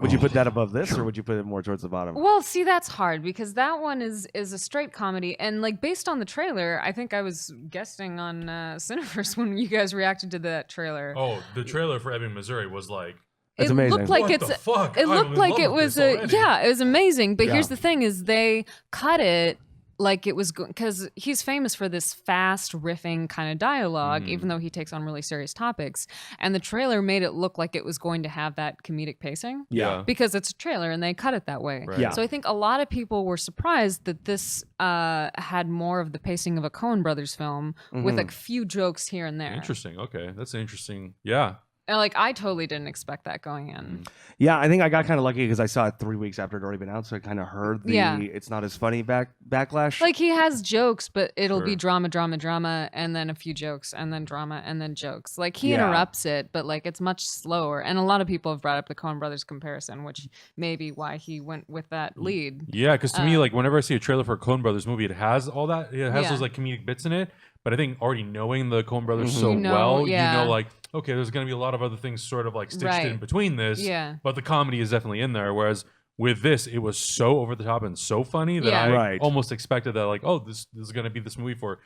Speaker 2: Would you put that above this, or would you put it more towards the bottom?
Speaker 4: Well, see, that's hard because that one is a straight comedy, and like based on the trailer, I think I was guesting on Cineverse when you guys reacted to that trailer.
Speaker 1: Oh, the trailer for Ebbing, Missouri was like,
Speaker 2: It's
Speaker 4: it
Speaker 2: amazing.
Speaker 4: looked like
Speaker 1: what
Speaker 4: it's
Speaker 1: the fuck?
Speaker 4: it
Speaker 1: I'm
Speaker 4: looked
Speaker 1: in
Speaker 4: like
Speaker 1: love
Speaker 4: it
Speaker 1: with
Speaker 4: was
Speaker 1: this
Speaker 4: a
Speaker 1: already.
Speaker 4: yeah, it was amazing. But
Speaker 2: Yeah.
Speaker 4: here's the thing: is they cut it like it was because he's famous for this fast riffing kind of dialogue, even though he takes on really serious topics. And the trailer made it look like it was going to have that comedic pacing.
Speaker 1: Yeah.
Speaker 4: Because it's a trailer and they cut it that way.
Speaker 1: Right.
Speaker 2: Yeah.
Speaker 4: So I think a lot of people were surprised that this had more of the pacing of a Coen Brothers film with a few jokes here and there.
Speaker 1: Interesting. Okay. That's interesting. Yeah.
Speaker 4: And, like, I totally didn't expect that going in.
Speaker 2: Yeah, I think I got kind of lucky because I saw it 3 weeks after it had already been out, so I kind of heard the
Speaker 4: Yeah.
Speaker 2: it's not as funny backlash.
Speaker 4: Like, he has jokes, but it'll be
Speaker 1: Sure.
Speaker 4: drama, and then a few jokes, and then drama, and then jokes. Like, he
Speaker 2: Yeah.
Speaker 4: interrupts it, but, like, it's much slower. And a lot of people have brought up the Coen Brothers comparison, which may be why he went with that lead.
Speaker 1: Yeah, because to me, like whenever I see a trailer for a Coen Brothers movie, it has all that. It has
Speaker 4: Yeah.
Speaker 1: those like comedic bits in it. But I think already knowing the Coen Brothers so
Speaker 4: You know,
Speaker 1: well,
Speaker 4: yeah.
Speaker 1: you know, like okay, there's going to be a lot of other things sort of like stitched
Speaker 4: Right.
Speaker 1: in between this.
Speaker 4: Yeah.
Speaker 1: But the comedy is definitely in there. Whereas with this, it was so over the top and so funny that
Speaker 4: Yeah.
Speaker 1: I
Speaker 2: Right.
Speaker 1: almost expected that like, oh, this is going to be this movie for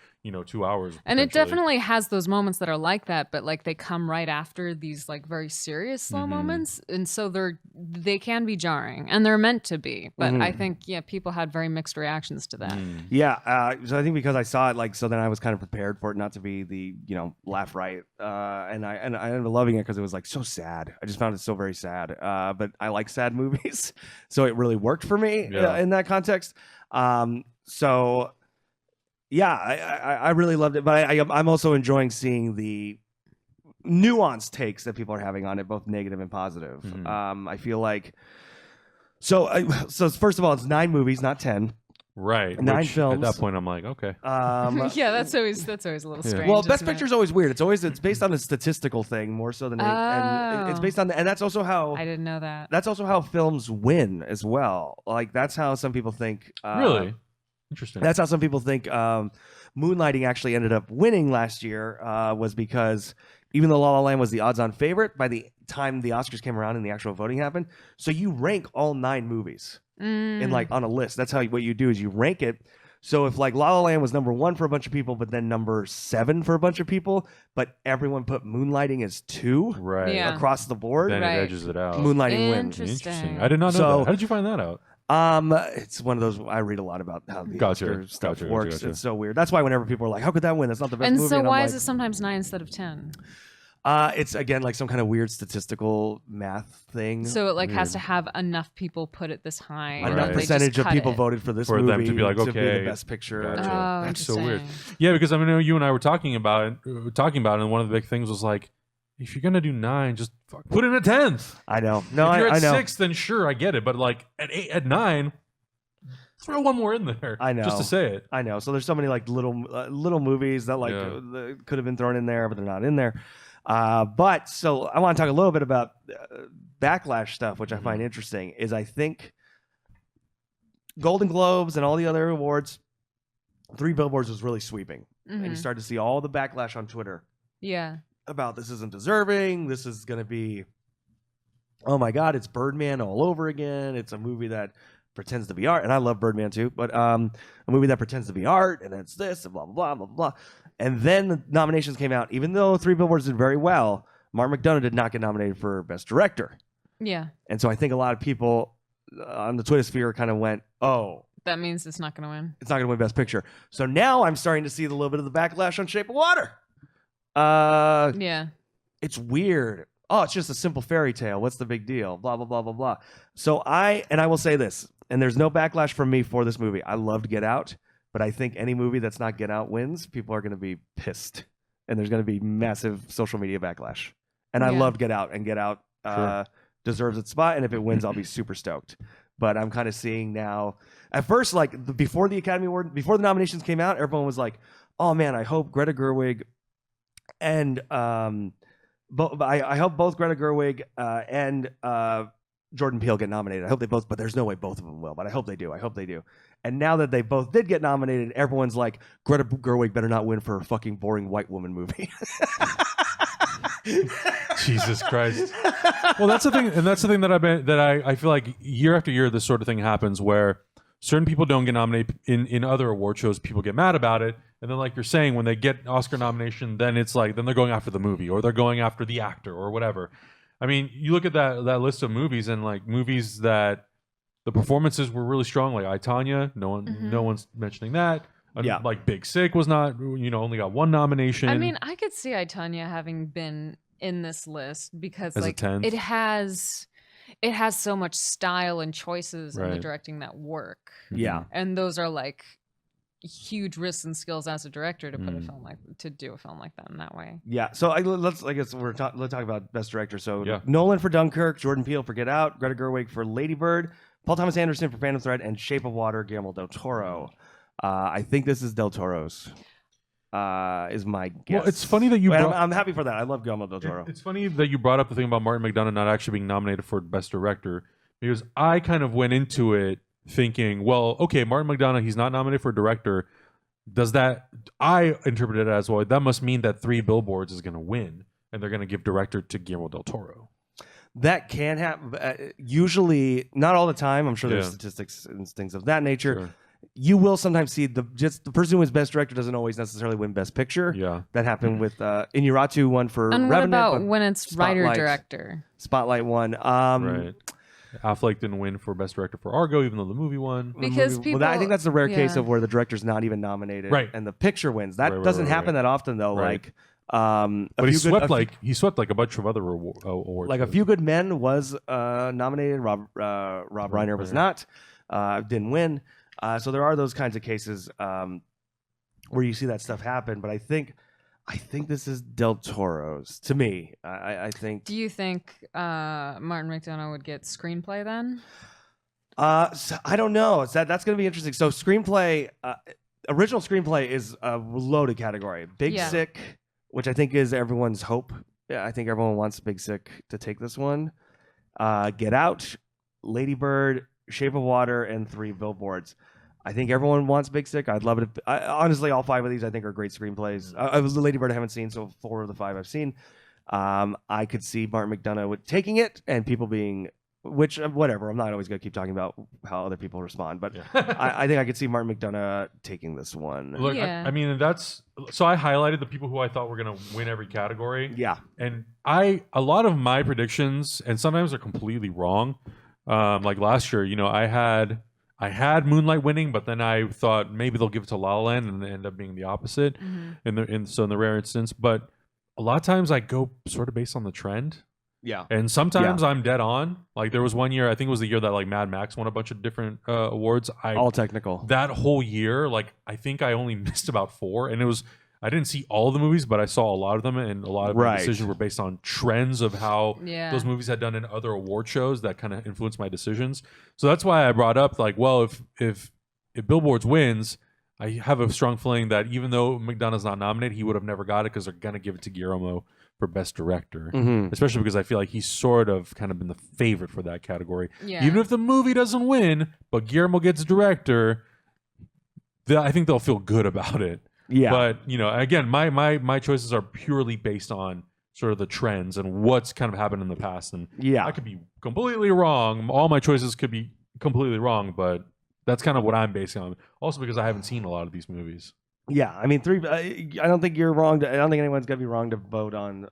Speaker 1: 2 hours.
Speaker 4: And it
Speaker 1: potentially.
Speaker 4: definitely has those moments that are like that, but like they come right after these like very serious slow moments, and so they're they can be jarring, and they're meant to be. But
Speaker 2: Mhm.
Speaker 4: I think people had very mixed reactions to that.
Speaker 2: Yeah, so I think because I saw it, like, so then I was kind of prepared for it not to be the laugh riot, and I ended up loving it because it was like so sad. I just found it so very sad. But I like sad movies, so it really worked for me in that context. So yeah, I really loved it, but I'm also enjoying seeing the nuanced takes that people are having on it, both negative and positive. I feel like so first of all, it's 9 movies, not 10.
Speaker 1: Right.
Speaker 2: 9
Speaker 1: Which,
Speaker 2: films.
Speaker 1: At that point, I'm like, okay.
Speaker 4: Yeah, that's always a little strange.
Speaker 2: Well, Best
Speaker 4: isn't it?
Speaker 2: Picture is always weird. It's based on a statistical thing more so than and it's based on and that's also how
Speaker 4: I didn't know that.
Speaker 2: that's also how films win as well. Like that's how some people think.
Speaker 1: Really interesting.
Speaker 2: That's how some people think. Moonlighting actually ended up winning last year was because even though La La Land was the odds-on favorite, by the time the Oscars came around and the actual voting happened, so you rank all 9 movies in like on a list. That's how what you do is you rank it. So if like La La Land was number 1 for a bunch of people, but then number 7 for a bunch of people, but everyone put Moonlighting as 2
Speaker 1: right.
Speaker 4: Yeah.
Speaker 2: across the board,
Speaker 1: Then
Speaker 4: Right.
Speaker 1: it edges it out.
Speaker 2: Moonlighting wins.
Speaker 4: Interesting.
Speaker 1: I did not know
Speaker 2: So-
Speaker 1: that. How did you find that out?
Speaker 2: It's one of those I read a lot about how the
Speaker 1: Gotcha,
Speaker 2: Oscar stuff
Speaker 1: gotcha,
Speaker 2: works.
Speaker 1: gotcha.
Speaker 2: It's so weird. That's why whenever people are like, "How could that win? That's not the best
Speaker 4: And
Speaker 2: movie."
Speaker 4: so
Speaker 2: I'm
Speaker 4: why
Speaker 2: like,
Speaker 4: is it sometimes 9 instead of 10?
Speaker 2: It's again like some kind of weird statistical math thing.
Speaker 4: So it like has to have enough people put it this high.
Speaker 2: enough
Speaker 1: Right.
Speaker 4: They just
Speaker 2: percentage of
Speaker 4: cut
Speaker 2: people
Speaker 4: it.
Speaker 2: voted for this
Speaker 1: For
Speaker 2: movie
Speaker 1: them to be like,
Speaker 2: the
Speaker 1: okay,
Speaker 2: best picture.
Speaker 1: gotcha.
Speaker 4: Oh,
Speaker 1: That's so weird.
Speaker 4: interesting.
Speaker 1: Yeah, because I know you and I were talking about it, and one of the big things was like, if you're gonna do 9, just put in a 10th.
Speaker 2: I know. No,
Speaker 1: if you're
Speaker 2: I
Speaker 1: at
Speaker 2: know.
Speaker 1: 6, then sure, I get it. But like at 9, throw one more in there.
Speaker 2: I know.
Speaker 1: Just to say it.
Speaker 2: I know. So there's so many like little movies that like
Speaker 1: Yeah.
Speaker 2: that could have been thrown in there, but they're not in there. But so I want to talk a little bit about backlash stuff, which I find interesting. Is I think Golden Globes and all the other awards, 3 Billboards was really sweeping, and you
Speaker 4: Mhm.
Speaker 2: start to see all the backlash on Twitter
Speaker 4: Yeah.
Speaker 2: about this isn't deserving. This is going to be, oh my God, it's Birdman all over again. It's a movie that pretends to be art, and I love Birdman too, but a movie that pretends to be art, and it's this, and blah blah blah blah blah. And then the nominations came out. Even though 3 Billboards did very well, Martin McDonagh did not get nominated for Best Director,
Speaker 4: Yeah.
Speaker 2: and so I think a lot of people on the Twitter sphere kind of went, "Oh,
Speaker 4: That means it's not going to win.
Speaker 2: it's not going to win Best Picture." So now I'm starting to see a little bit of the backlash on Shape of Water.
Speaker 4: Yeah.
Speaker 2: It's weird. Oh, it's just a simple fairy tale. What's the big deal? Blah blah blah blah blah. So I will say this, and there's no backlash from me for this movie. I loved Get Out, but I think any movie that's not Get Out wins, people are going to be pissed, and there's going to be massive social media backlash. And I
Speaker 4: Yeah.
Speaker 2: loved Get Out, and Get Out deserves its spot. And if it wins, I'll be super stoked. But I'm kind of seeing now. At first, like before the Academy Award, before the nominations came out, everyone was like, "Oh man, I hope Greta Gerwig and I hope both Greta Gerwig and Jordan Peele get nominated. I hope they both, but there's no way both of them will. But I hope they do. I hope they do. And now that they both did get nominated, everyone's like, Greta Gerwig better not win for a fucking boring white woman movie."
Speaker 1: Jesus Christ. Well, that's the thing, and that's the thing that I feel like year after year this sort of thing happens where certain people don't get nominated in other award shows. People get mad about it, and then like you're saying, when they get Oscar nomination, then it's like then they're going after the movie or they're going after the actor or whatever. I mean, you look at that list of movies and like movies that the performances were really strong, like I, Tonya. No one's mentioning that.
Speaker 2: Yeah.
Speaker 1: Like Big Sick was not, only got 1 nomination.
Speaker 4: I mean, I could see I, Tonya having been in this list because
Speaker 1: As a
Speaker 4: like
Speaker 1: 10th?
Speaker 4: it has so much style and choices in the
Speaker 1: Right.
Speaker 4: directing that work.
Speaker 2: Yeah.
Speaker 4: And those are like huge risks and skills as a director to put a
Speaker 1: Mm.
Speaker 4: film to do a film like that in that way.
Speaker 2: Yeah. So I guess let's talk about Best Director. So
Speaker 1: Yeah.
Speaker 2: Nolan for Dunkirk, Jordan Peele for Get Out, Greta Gerwig for Lady Bird, Paul Thomas Anderson for Phantom Thread, and Shape of Water, Guillermo del Toro. I think this is del Toro's. Is my guess.
Speaker 1: Well, it's funny that you
Speaker 2: And
Speaker 1: brought-
Speaker 2: I'm happy for that. I love Guillermo del Toro.
Speaker 1: It's funny that you brought up the thing about Martin McDonagh not actually being nominated for Best Director, because I kind of went into it thinking, well, okay, Martin McDonagh, he's not nominated for Director. Does that, I interpreted it as, well, that must mean that 3 Billboards is going to win, and they're going to give Director to Guillermo del Toro.
Speaker 2: That can happen. Usually, not all the time. I'm sure there's
Speaker 1: Yeah.
Speaker 2: statistics and things of that nature.
Speaker 1: Sure.
Speaker 2: You will sometimes see the person who wins Best Director doesn't always necessarily win Best Picture.
Speaker 1: Yeah.
Speaker 2: That happened with Inarritu won for
Speaker 4: And what
Speaker 2: Revenant,
Speaker 4: about
Speaker 2: but
Speaker 4: when it's writer
Speaker 2: Spotlight-
Speaker 4: director?
Speaker 2: Spotlight won.
Speaker 1: Right. Affleck didn't win for Best Director for Argo, even though the movie won.
Speaker 4: Because people,
Speaker 2: I think that's the rare case
Speaker 4: yeah.
Speaker 2: of where the director's not even nominated,
Speaker 1: Right.
Speaker 2: and the picture wins. That
Speaker 1: Right,
Speaker 2: doesn't happen that often, though.
Speaker 1: Right.
Speaker 2: Like,
Speaker 1: But he swept like a bunch of other awards.
Speaker 2: like A Few Good Men was nominated. Rob Reiner was not. Didn't win. So there are those kinds of cases where you see that stuff happen. But I think this is Del Toro's. To me, I think.
Speaker 4: Do you think Martin McDonagh would get screenplay then?
Speaker 2: So I don't know. That's going to be interesting. So screenplay, original screenplay is a loaded category. Big Sick, which I think is everyone's hope. Yeah, I think everyone wants Big Sick to take this one. Get Out, Lady Bird, Shape of Water, and 3 Billboards. I think everyone wants Big Sick. I'd love it. Honestly, all 5 of these I think are great screenplays. The Lady Bird I haven't seen, so 4 of the 5 I've seen. I could see Martin McDonagh taking it and people being, which whatever. I'm not always going to keep talking about how other people respond, but I think I could see Martin McDonagh taking this one.
Speaker 1: Look, I mean, that's so. I highlighted the people who I thought were going to win every category.
Speaker 2: Yeah,
Speaker 1: and a lot of my predictions, and sometimes they're completely wrong. Like last year, I had Moonlight winning, but then I thought maybe they'll give it to La La Land, and it ended up being the opposite. So in the rare instance, but a lot of times I go sort of based on the trend.
Speaker 2: Yeah,
Speaker 1: and sometimes I'm dead on. Like there was one year, I think it was the year that like Mad Max won a bunch of different awards.
Speaker 2: All technical.
Speaker 1: That whole year, like I think I only missed about 4, and I didn't see all the movies, but I saw a lot of them, and a lot of my decisions were based on trends of how those movies had done in other award shows that kind of influenced my decisions. So that's why I brought up like, well, if Billboards wins, I have a strong feeling that even though McDonagh's not nominated, he would have never got it because they're gonna give it to Guillermo for Best Director, especially because I feel like he's sort of kind of been the favorite for that category.
Speaker 4: Yeah.
Speaker 1: Even if the movie doesn't win, but Guillermo gets Director, I think they'll feel good about it.
Speaker 2: Yeah.
Speaker 1: But again, my choices are purely based on sort of the trends and what's kind of happened in the past. And I could be completely wrong. All my choices could be completely wrong, but that's kind of what I'm basing on. Also because I haven't seen a lot of these movies.
Speaker 2: Yeah, I mean, 3. I don't think you're wrong. I don't think anyone's gonna be wrong to vote on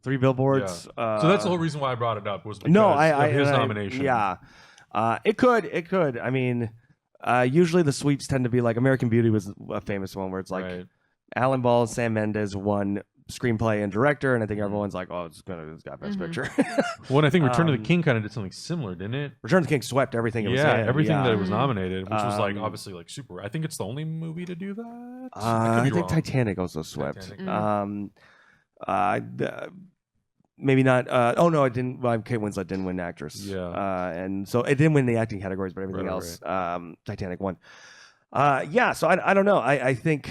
Speaker 2: 3 Billboards.
Speaker 1: Yeah. So that's the whole reason why I brought it up was because of his nomination.
Speaker 2: Yeah, it could. I mean, usually the sweeps tend to be like American Beauty was a famous one where it's like Alan Ball and Sam Mendes won screenplay and director, and I think everyone's like, oh, it's got Best Picture.
Speaker 1: Well, and I think Return of the King kind of did something similar, didn't it?
Speaker 2: Return of the King swept everything. It was
Speaker 1: everything that it was nominated, which was like obviously like super. I think it's the only movie to do that.
Speaker 2: I think Titanic also swept. Maybe not. Oh no, it didn't. Well, Kate Winslet didn't win actress.
Speaker 1: Yeah,
Speaker 2: and so it didn't win the acting categories, but everything else, Titanic won. Yeah. So I don't know. I think.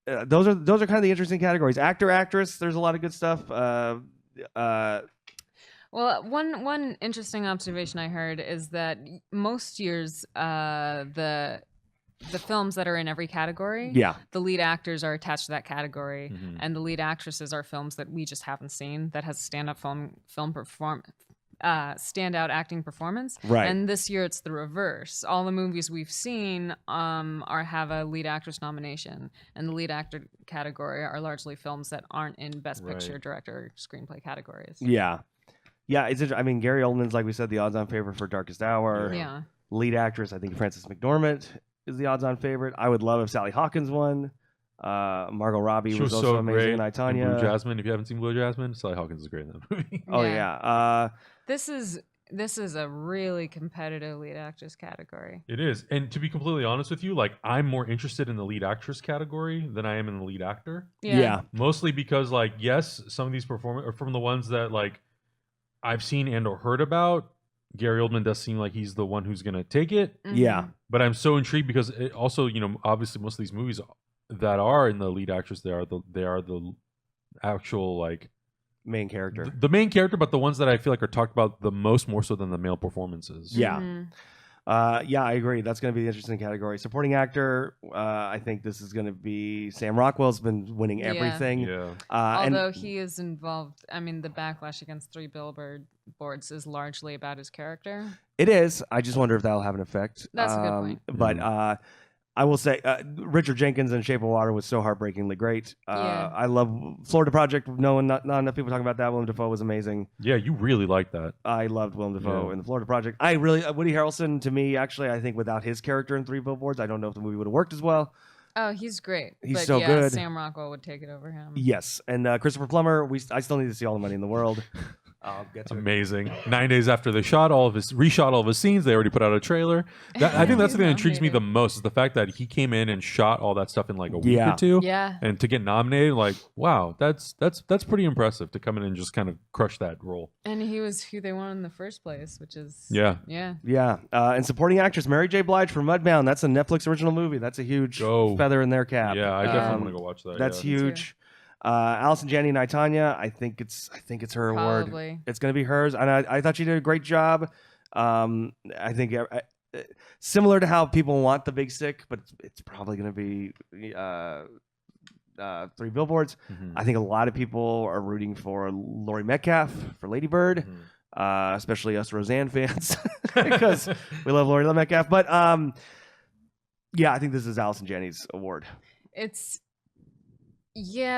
Speaker 2: Those are kind of the interesting categories. Actor, actress. There's a lot of good stuff.
Speaker 4: Well, one interesting observation I heard is that most years the films that are in every category, the lead actors are attached to that category, and the lead actresses are films that we just haven't seen that has standout acting performance.
Speaker 2: Right.
Speaker 4: And this year it's the reverse. All the movies we've seen have a lead actress nomination, and the lead actor category are largely films that aren't in Best Picture, Director, or Screenplay categories.
Speaker 2: Yeah. It's I mean, Gary Oldman's, like we said, the odds-on favorite for Darkest Hour.
Speaker 4: Yeah.
Speaker 2: Lead actress, I think Frances McDormand is the odds-on favorite. I would love if Sally Hawkins won. Margot Robbie was also amazing in I, Tonya.
Speaker 1: Blue Jasmine. If you haven't seen Blue Jasmine, Sally Hawkins is great in that movie.
Speaker 2: Oh yeah.
Speaker 4: This is a really competitive lead actress category.
Speaker 1: It is, and to be completely honest with you, like I'm more interested in the lead actress category than I am in the lead actor.
Speaker 2: Yeah.
Speaker 1: Mostly because, like, yes, some of these performers are from the ones that like I've seen and or heard about. Gary Oldman does seem like he's the one who's gonna take it.
Speaker 2: Yeah.
Speaker 1: But I'm so intrigued because it also, obviously most of these movies that are in the lead actress, they are the actual like
Speaker 2: main character.
Speaker 1: The main character, but the ones that I feel like are talked about the most, more so than the male performances.
Speaker 2: Yeah. Yeah, I agree. That's going to be the interesting category. Supporting actor, I think this is going to be Sam Rockwell's been winning everything.
Speaker 1: Yeah.
Speaker 4: Although he is involved, I mean, the backlash against 3 Billboards is largely about his character.
Speaker 2: It is. I just wonder if that'll have an effect.
Speaker 4: That's a good point.
Speaker 2: But I will say Richard Jenkins in Shape of Water was so heartbreakingly great.
Speaker 4: Yeah.
Speaker 2: I love Florida Project. Not enough people talking about that. Willem Dafoe was amazing.
Speaker 1: Yeah, you really like that.
Speaker 2: I loved Willem Dafoe
Speaker 1: Yeah.
Speaker 2: in the Florida Project. I really Woody Harrelson to me actually. I think without his character in Three Billboards, I don't know if the movie would have worked as well.
Speaker 4: Oh, he's great.
Speaker 2: He's
Speaker 4: but
Speaker 2: so
Speaker 4: yeah,
Speaker 2: good.
Speaker 4: Sam Rockwell would take it over him.
Speaker 2: Yes, and Christopher Plummer. I still need to see All the Money in the World. I'll get to it.
Speaker 1: Amazing. 9 days after they reshot all of his scenes, they already put out a trailer. I think that's the thing that intrigues me the most is the fact that he came in and shot all that stuff in like a week or two.
Speaker 4: Yeah.
Speaker 1: And to get nominated, like, wow, that's pretty impressive to come in and just kind of crush that role.
Speaker 4: And he was who they wanted in the first place, which is
Speaker 1: Yeah.
Speaker 2: Yeah, and supporting actress Mary J. Blige for Mudbound. That's a Netflix original movie. That's a huge feather in their cap.
Speaker 1: Yeah, I definitely want to go watch that.
Speaker 2: That's
Speaker 1: yeah.
Speaker 2: huge. Allison Janney and I, Tonya. I think it's her award.
Speaker 4: Probably.
Speaker 2: It's going to be hers, and I thought she did a great job. I think similar to how people want the Big Sick, but it's probably going to be Three Billboards.
Speaker 1: Mhm.
Speaker 2: I think a lot of people are rooting for Laurie Metcalf for Lady Bird, especially us Roseanne fans because we love Laurie Metcalf. But yeah, I think this is Allison Janney's award.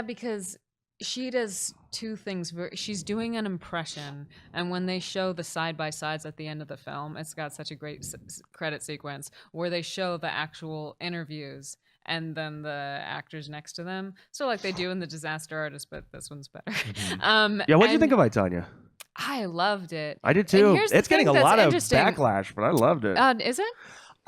Speaker 4: Because she does two things. She's doing an impression, and when they show the side by sides at the end of the film, it's got such a great credit sequence where they show the actual interviews and then the actors next to them. So like they do in The Disaster Artist, but this one's better.
Speaker 2: Yeah, what do you think of I, Tonya?
Speaker 4: I loved it.
Speaker 2: I did too.
Speaker 4: here's the
Speaker 2: It's getting a
Speaker 4: thing that's
Speaker 2: lot of
Speaker 4: interesting.
Speaker 2: backlash, but I loved it.
Speaker 4: Is it?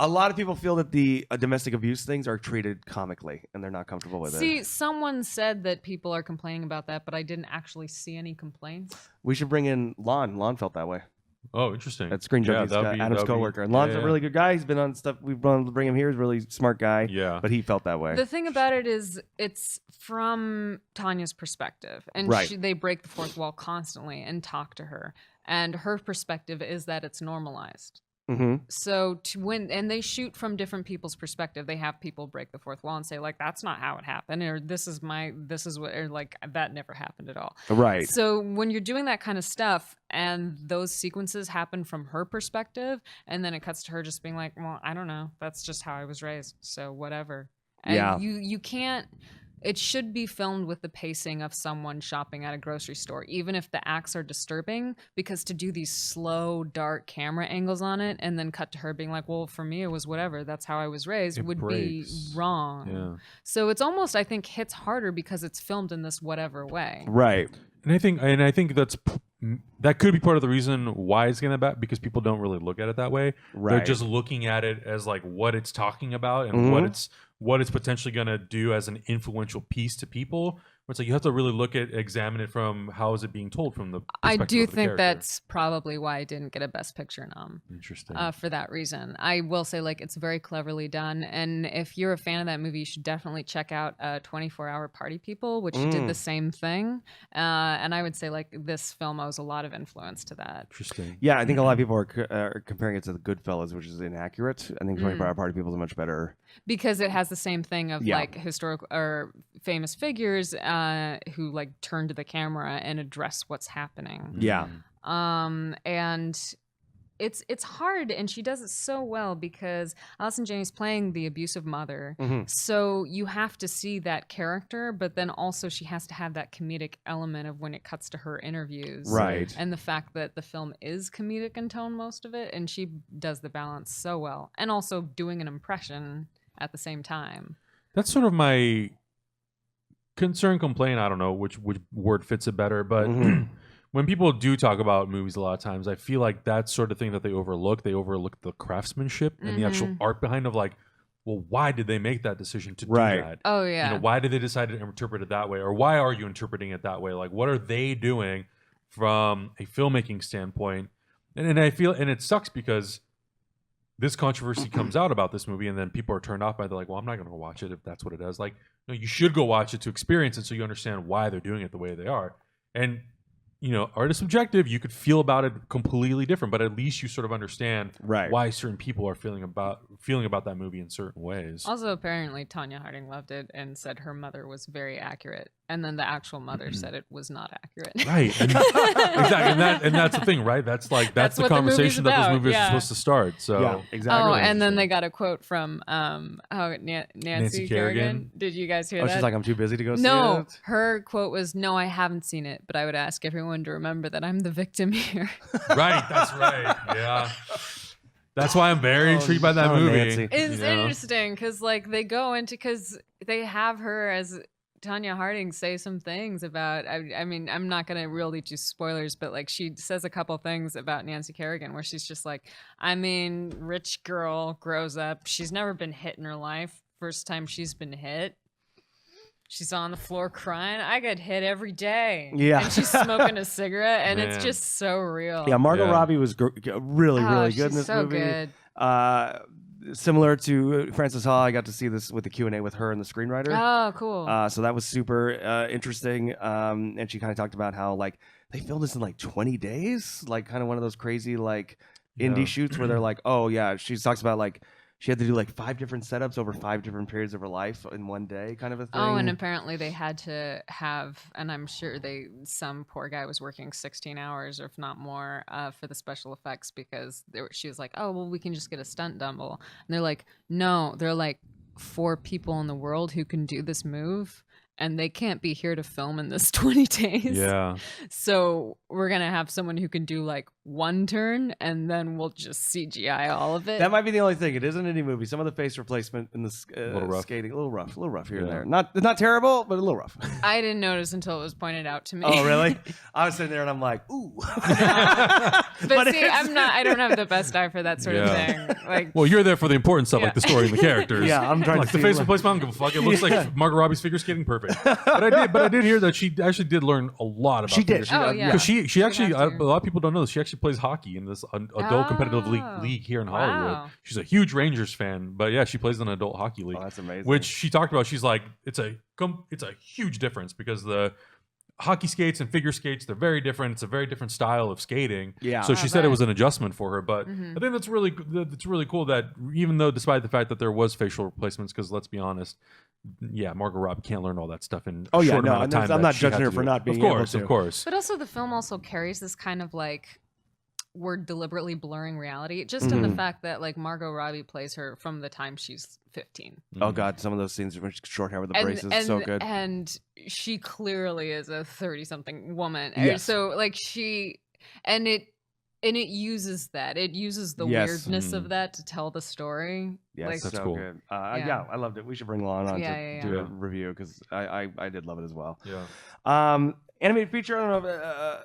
Speaker 2: A lot of people feel that the domestic abuse things are treated comically, and they're not comfortable with
Speaker 4: See,
Speaker 2: it.
Speaker 4: someone said that people are complaining about that, but I didn't actually see any complaints.
Speaker 2: We should bring in Lon. Lon felt that way.
Speaker 1: Oh, interesting.
Speaker 2: That's Screen Junkies, Adam's coworker. And Lon's a really good guy. He's been on stuff. We've wanted to bring him here. He's a really smart guy.
Speaker 1: Yeah.
Speaker 2: But he felt that way.
Speaker 4: The thing about it is it's from Tanya's perspective. And
Speaker 2: Right.
Speaker 4: they break the fourth wall constantly and talk to her. And her perspective is that it's normalized.
Speaker 2: Mm-hmm.
Speaker 4: So and they shoot from different people's perspective. They have people break the fourth wall and say like, that's not how it happened. Or this is what, or like that never happened at all.
Speaker 2: Right.
Speaker 4: So when you're doing that kind of stuff and those sequences happen from her perspective, and then it cuts to her just being like, well, I don't know. That's just how I was raised. So whatever. And
Speaker 2: Yeah.
Speaker 4: you can't, it should be filmed with the pacing of someone shopping at a grocery store, even if the acts are disturbing, because to do these slow, dark camera angles on it and then cut to her being like, well, for me, it was whatever. That's how I was raised
Speaker 1: It
Speaker 4: would
Speaker 1: breaks.
Speaker 4: be wrong.
Speaker 1: Yeah.
Speaker 4: So it's almost, I think, hits harder because it's filmed in this whatever way.
Speaker 2: Right.
Speaker 1: And I think that could be part of the reason why it's getting back, because people don't really look at it that way.
Speaker 2: Right.
Speaker 1: They're just looking at it as like what it's talking about and
Speaker 2: Mhm.
Speaker 1: what it's potentially going to do as an influential piece to people. It's like you have to really examine it from how is it being told from the
Speaker 4: I
Speaker 1: perspective
Speaker 4: do
Speaker 1: of the
Speaker 4: think
Speaker 1: character.
Speaker 4: that's probably why I didn't get a Best Picture nom.
Speaker 1: Interesting.
Speaker 4: For that reason. I will say, like, it's very cleverly done. And if you're a fan of that movie, you should definitely check out 24-Hour Party People, which did the same thing. And I would say, like, this film owes a lot of influence to that.
Speaker 1: Interesting.
Speaker 2: Yeah, I think a lot of people are comparing it to the Goodfellas, which is inaccurate. I think 24-Hour Party People is a much better.
Speaker 4: Because it has the same thing of,
Speaker 2: Yeah.
Speaker 4: like, historical or famous figures who, like, turn to the camera and address what's happening.
Speaker 2: Yeah.
Speaker 4: And it's hard, and she does it so well because Allison Janney's playing the abusive mother.
Speaker 2: Mhm.
Speaker 4: So you have to see that character, but then also she has to have that comedic element of when it cuts to her interviews.
Speaker 2: Right.
Speaker 4: And the fact that the film is comedic in tone, most of it, and she does the balance so well. And also doing an impression at the same time.
Speaker 1: That's sort of my complaint. I don't know which word fits it better, but when people do talk about movies a lot of times, I feel like that's sort of thing that they overlook. They overlook the craftsmanship and the actual art behind of like, well, why did they make that decision to do that?
Speaker 4: Oh, yeah.
Speaker 1: You know, why did they decide to interpret it that way? Or why are you interpreting it that way? Like, what are they doing from a filmmaking standpoint? And I feel, and it sucks because this controversy comes out about this movie and then people are turned off by it. They're like, well, I'm not going to watch it if that's what it is. Like, no, you should go watch it to experience it so you understand why they're doing it the way they are. And you know, art is subjective. You could feel about it completely different, but at least you sort of understand why certain people are feeling about that movie in certain ways.
Speaker 4: Also, apparently, Tonya Harding loved it and said her mother was very accurate And then the actual mother said it was not accurate.
Speaker 1: Right. And, exactly. And that's the thing, right? That's the
Speaker 4: what the movie's
Speaker 1: conversation that this
Speaker 4: about,
Speaker 1: movie is
Speaker 4: yeah.
Speaker 1: supposed to start. So
Speaker 2: Yeah, exactly.
Speaker 4: Oh, and then they got a quote from Nancy Kerrigan. Did you guys hear
Speaker 2: Oh,
Speaker 4: that?
Speaker 2: she's like, I'm too busy to go see
Speaker 4: no,
Speaker 2: it.
Speaker 4: her quote was, "No, I haven't seen it, but I would ask everyone to remember that I'm the victim here."
Speaker 1: right. That's right. Yeah. That's why I'm very intrigued by that movie.
Speaker 2: Nancy.
Speaker 4: It's
Speaker 1: you know?
Speaker 4: interesting because like they go into because they have her as Tonya Harding say some things about. I mean, I'm not gonna really do spoilers, but like she says a couple things about Nancy Kerrigan where she's just like, I mean, rich girl grows up, she's never been hit in her life. First time she's been hit. She's on the floor crying. I get hit every day.
Speaker 2: Yeah.
Speaker 4: And she's smoking a cigarette, and
Speaker 1: Man.
Speaker 4: it's just so real.
Speaker 2: Yeah, Margot
Speaker 1: Yeah.
Speaker 2: Robbie was really good
Speaker 4: she's
Speaker 2: in this
Speaker 4: so
Speaker 2: movie.
Speaker 4: good.
Speaker 2: Similar to Frances Ha, I got to see this with the Q&A with her and the screenwriter.
Speaker 4: Oh, cool.
Speaker 2: So that was super interesting. And she kind of talked about how like they filmed this in like 20 days, like kind of one of those crazy like indie
Speaker 1: Yeah.
Speaker 2: shoots where they're like, oh yeah, she talks about like she had to do like 5 different setups over 5 different periods of her life in one day, kind of a thing.
Speaker 4: Oh, and apparently they had to have, and I'm sure some poor guy was working 16 hours or if not more for the special effects because she was like, oh, well, we can just get a stunt double. And they're like, no, they're like 4 people in the world who can do this move. And they can't be here to film in this 20 days.
Speaker 1: Yeah.
Speaker 4: So we're going to have someone who can do like one turn and then we'll just CGI all of it.
Speaker 2: That might be the only thing. It is an indie movie. Some of the face replacement in the
Speaker 1: little rough.
Speaker 2: skating, a little rough here and
Speaker 1: Yeah.
Speaker 2: there. Not terrible, but a little rough.
Speaker 4: I didn't notice until it was pointed out to me.
Speaker 2: Oh, really? I was sitting there and I'm like, ooh.
Speaker 4: But see,
Speaker 2: it's-
Speaker 4: I don't have the best eye for that sort of
Speaker 1: Yeah.
Speaker 4: thing. Like,
Speaker 1: Well, you're there for the important stuff,
Speaker 4: Yeah.
Speaker 1: like the story and the characters.
Speaker 2: Yeah, I'm trying
Speaker 1: like
Speaker 2: to
Speaker 1: the
Speaker 2: see,
Speaker 1: face
Speaker 2: like-
Speaker 1: replacement. I don't give a fuck. It looks
Speaker 2: Yeah.
Speaker 1: like Margot Robbie's figure skating perfect. But I did hear that she actually did learn a lot about.
Speaker 2: She did.
Speaker 1: figure
Speaker 4: Oh,
Speaker 1: skating.
Speaker 4: yeah.
Speaker 1: Because she actually,
Speaker 4: have to.
Speaker 1: a lot of people don't know this. She actually plays hockey in this adult competitive
Speaker 4: Oh,
Speaker 1: league here in Hollywood.
Speaker 4: wow.
Speaker 1: She's a huge Rangers fan, but yeah, she plays in an adult hockey league.
Speaker 2: Oh, that's amazing.
Speaker 1: Which she talked about. She's like, it's a huge difference because the hockey skates and figure skates, they're very different. It's a very different style of skating.
Speaker 2: Yeah.
Speaker 1: So she
Speaker 4: Oh,
Speaker 1: said it
Speaker 4: right.
Speaker 1: was an adjustment for her, but
Speaker 4: Mhm.
Speaker 1: I think that's really cool that even though despite the fact that there was facial replacements, because let's be honest, yeah, Margot Robbie can't learn all that stuff in
Speaker 2: Oh,
Speaker 1: a
Speaker 2: yeah,
Speaker 1: short
Speaker 2: no,
Speaker 1: amount of time.
Speaker 2: I'm
Speaker 1: that
Speaker 2: not
Speaker 1: she had
Speaker 2: judging her
Speaker 1: to
Speaker 2: for
Speaker 1: do.
Speaker 2: not being
Speaker 1: Of course,
Speaker 2: able to.
Speaker 1: of course.
Speaker 4: But also the film also carries this kind of like we're deliberately blurring reality just in
Speaker 2: Mm-hmm.
Speaker 4: the fact that like Margot Robbie plays her from the time she's 15.
Speaker 2: Oh God, some of those scenes with short hair with the
Speaker 4: And,
Speaker 2: braces,
Speaker 4: and,
Speaker 2: so good.
Speaker 4: and she clearly is a 30-something woman.
Speaker 2: Yes.
Speaker 4: So like it uses that. It uses the
Speaker 2: Yes.
Speaker 4: weirdness
Speaker 1: Mhm.
Speaker 4: of that to tell the story.
Speaker 2: Yes,
Speaker 4: like,
Speaker 1: That's
Speaker 2: so
Speaker 1: cool.
Speaker 2: good.
Speaker 4: Yeah.
Speaker 2: Yeah, I loved it. We should bring Lon on
Speaker 4: Yeah,
Speaker 2: to
Speaker 4: yeah,
Speaker 2: do
Speaker 1: yeah.
Speaker 2: a review because I did love it as well.
Speaker 1: Yeah.
Speaker 2: Animated feature. I don't know.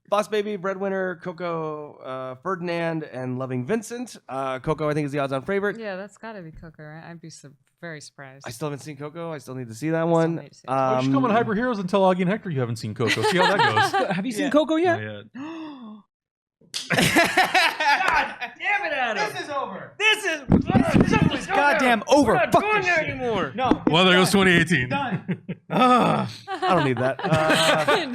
Speaker 2: Boss Baby, Breadwinner, Coco, Ferdinand, and Loving Vincent. Coco, I think, is the odds-on favorite.
Speaker 4: Yeah, that's got to be Coco, right? I'd be very surprised.
Speaker 2: I still haven't seen Coco. I still need to see that one.
Speaker 4: need to see it.
Speaker 1: Oh, you should come on Hyper Heroes and tell Augie and Hector you haven't seen Coco. See how that goes.
Speaker 5: Have you seen
Speaker 2: Yeah.
Speaker 5: Coco yet?
Speaker 1: Not yet.
Speaker 5: Damn it, Adam!
Speaker 3: This is over.
Speaker 5: This is goddamn over.
Speaker 3: We're not
Speaker 5: Fuck
Speaker 3: doing
Speaker 5: this
Speaker 3: that
Speaker 5: shit.
Speaker 3: anymore.
Speaker 5: No.
Speaker 1: Well, there goes 2018.
Speaker 3: Done.
Speaker 2: I don't need that.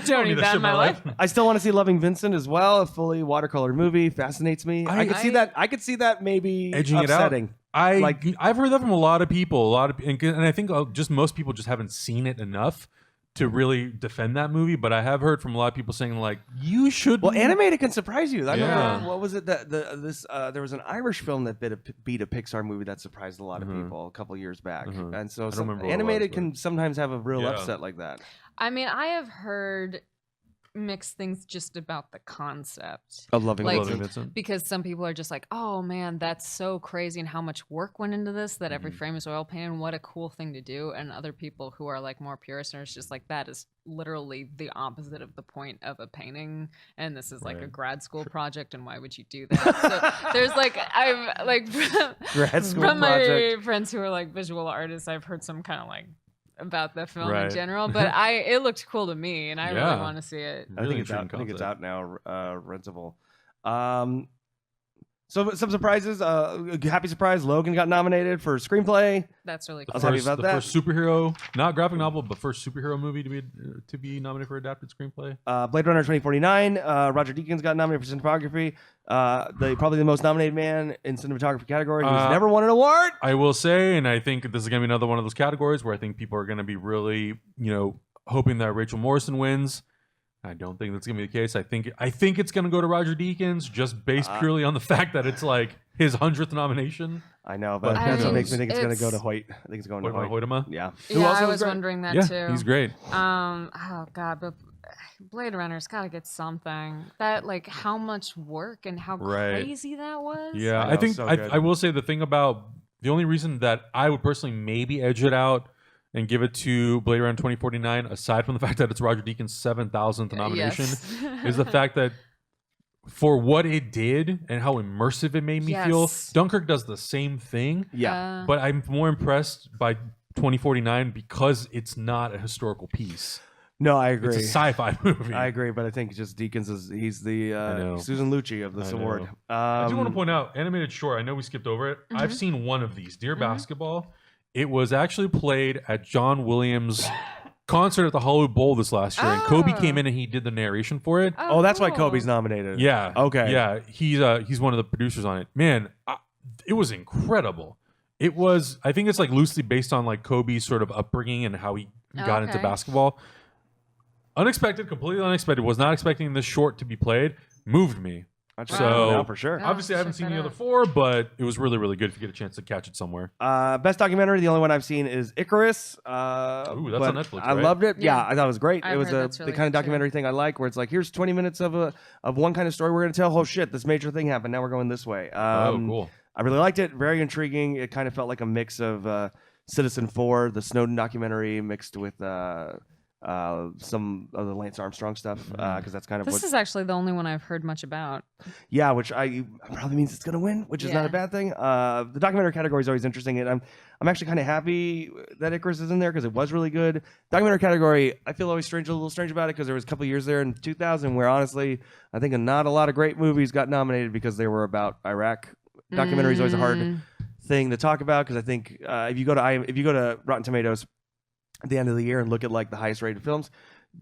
Speaker 4: Don't need that in my life.
Speaker 2: I still want to see Loving Vincent as well. A fully watercolored movie fascinates me. I could see that. I could see that maybe
Speaker 1: Edging it out.
Speaker 2: upsetting.
Speaker 1: I've heard that from a lot of people, and I think just most people just haven't seen it enough to really defend that movie. But I have heard from a lot of people saying like, you should.
Speaker 2: Well, animated can surprise you. I remember,
Speaker 1: Yeah.
Speaker 2: what was it that there was an Irish film that beat a Pixar movie that surprised a lot of
Speaker 1: Mhm.
Speaker 2: people a couple of years back,
Speaker 1: Mhm.
Speaker 2: and so
Speaker 1: I don't remember what it
Speaker 2: animated
Speaker 1: was,
Speaker 2: can sometimes have a real
Speaker 1: Yeah.
Speaker 2: upset like that.
Speaker 4: I mean, I have heard mixed things just about the concept.
Speaker 2: Of Loving
Speaker 4: Like-
Speaker 2: Vincent.
Speaker 1: Vincent.
Speaker 4: Because some people are just like, oh man, that's so crazy and how much work went into this that every
Speaker 1: Mhm.
Speaker 4: frame is oil painted. What a cool thing to do. And other people who are like more purists are just like, that is literally the opposite of the point of a painting. And this is like a
Speaker 1: Right.
Speaker 4: grad school project. And why would you do that? So there's like, I've like
Speaker 2: Grad school
Speaker 4: from
Speaker 2: project.
Speaker 4: my friends who are like visual artists, I've heard some kind of like about the film in
Speaker 1: Right.
Speaker 4: general, but it looked cool to me and I really
Speaker 1: Yeah.
Speaker 4: want to see it.
Speaker 2: I
Speaker 1: Really
Speaker 2: think it's out.
Speaker 1: intriguing
Speaker 2: I think it's
Speaker 1: concept.
Speaker 2: out now, rentable. So some surprises. Happy surprise. Logan got nominated for screenplay.
Speaker 4: That's really
Speaker 2: I
Speaker 4: cool.
Speaker 2: was happy about
Speaker 1: the
Speaker 2: that.
Speaker 1: first superhero, not graphic novel, but first superhero movie to be nominated for adapted screenplay.
Speaker 2: Blade Runner 2049. Roger Deakins got nominated for cinematography. Probably the most nominated man in cinematography category who's never won an award.
Speaker 1: I will say, and I think this is going to be another one of those categories where I think people are going to be really, hoping that Rachel Morrison wins. I don't think that's gonna be the case. I think it's gonna go to Roger Deakins, just based purely on the fact that it's like his 100th nomination.
Speaker 2: I know, but
Speaker 1: But
Speaker 2: that's what
Speaker 1: who
Speaker 2: makes me think it's going to go to
Speaker 4: it's-
Speaker 2: Hoyt. I think it's going to
Speaker 1: Hoytema
Speaker 2: Hoyt.
Speaker 1: Hoytema?
Speaker 2: Yeah.
Speaker 4: Yeah, I
Speaker 2: was
Speaker 4: was
Speaker 2: great?
Speaker 4: wondering that
Speaker 1: Yeah,
Speaker 4: too.
Speaker 1: he's great.
Speaker 4: Oh god, but Blade Runner's got to get something. That like how much work and how
Speaker 1: Right.
Speaker 4: crazy that was.
Speaker 1: Yeah,
Speaker 2: I
Speaker 1: I
Speaker 2: know,
Speaker 1: think
Speaker 2: so good.
Speaker 1: I will say the only reason that I would personally maybe edge it out and give it to Blade Runner 2049, aside from the fact that it's Roger Deakins' 7,000th nomination,
Speaker 4: Yes.
Speaker 1: is the fact that for what it did and how immersive it made me feel,
Speaker 4: Yes.
Speaker 1: Dunkirk does the same thing.
Speaker 2: Yeah.
Speaker 1: But I'm more impressed by 2049 because it's not a historical piece.
Speaker 2: No, I agree.
Speaker 1: It's a sci-fi movie.
Speaker 2: I agree, but I think just Deakins he's the
Speaker 1: know.
Speaker 2: Susan Lucci of this
Speaker 1: I know.
Speaker 2: award.
Speaker 1: I do want to point out, animated short, I know we skipped over it. I've seen one of these, Dear Basketball. It was actually played at John Williams' concert at the Hollywood Bowl this last year, and Kobe
Speaker 4: Oh.
Speaker 1: came in and he did the narration for it.
Speaker 2: Oh, that's why
Speaker 4: cool.
Speaker 2: Kobe's nominated.
Speaker 1: Yeah.
Speaker 2: Okay.
Speaker 1: Yeah, he's one of the producers on it. Man, it was incredible. It was, I think it's like loosely based on like Kobe's sort of upbringing and how he got into
Speaker 4: Okay.
Speaker 1: basketball. Unexpected, completely unexpected. Was not expecting this short to be played. Moved me.
Speaker 2: I'll check
Speaker 1: So-
Speaker 2: it out for sure.
Speaker 4: Yeah.
Speaker 1: Obviously, I haven't
Speaker 4: check
Speaker 1: seen
Speaker 4: that
Speaker 1: the other
Speaker 4: out.
Speaker 1: 4, but it was really, really good if you get a chance to catch it somewhere.
Speaker 2: Best documentary, the only one I've seen is Icarus.
Speaker 1: Ooh, that's on
Speaker 2: but
Speaker 1: Netflix,
Speaker 2: I
Speaker 1: right?
Speaker 2: loved it. Yeah,
Speaker 4: Yeah.
Speaker 2: I thought it was great.
Speaker 4: I've
Speaker 2: it was
Speaker 4: heard that's
Speaker 2: the
Speaker 4: really
Speaker 2: kind of
Speaker 4: good, too.
Speaker 2: documentary thing I like, where it's like, here's 20 minutes of one kind of story we're going to tell. Oh shit, this major thing happened. Now we're going this way.
Speaker 1: Oh, cool.
Speaker 2: I really liked it. Very intriguing. It kind of felt like a mix of Citizen 4, the Snowden documentary, mixed with some of the Lance Armstrong stuff, because that's kind of
Speaker 4: This
Speaker 2: what.
Speaker 4: is actually the only one I've heard much about.
Speaker 2: Yeah, which probably means it's going to win, which is not a
Speaker 4: Yeah.
Speaker 2: bad thing. The documentary category is always interesting, and I'm actually kind of happy that Icarus is in there because it was really good. Documentary category, I feel always a little strange about it because there was a couple years there in 2000 where honestly, I think not a lot of great movies got nominated because they were about Iraq. Documentary is always a hard thing to talk about because I think if you go to Rotten Tomatoes at the end of the year and look at like the highest rated films,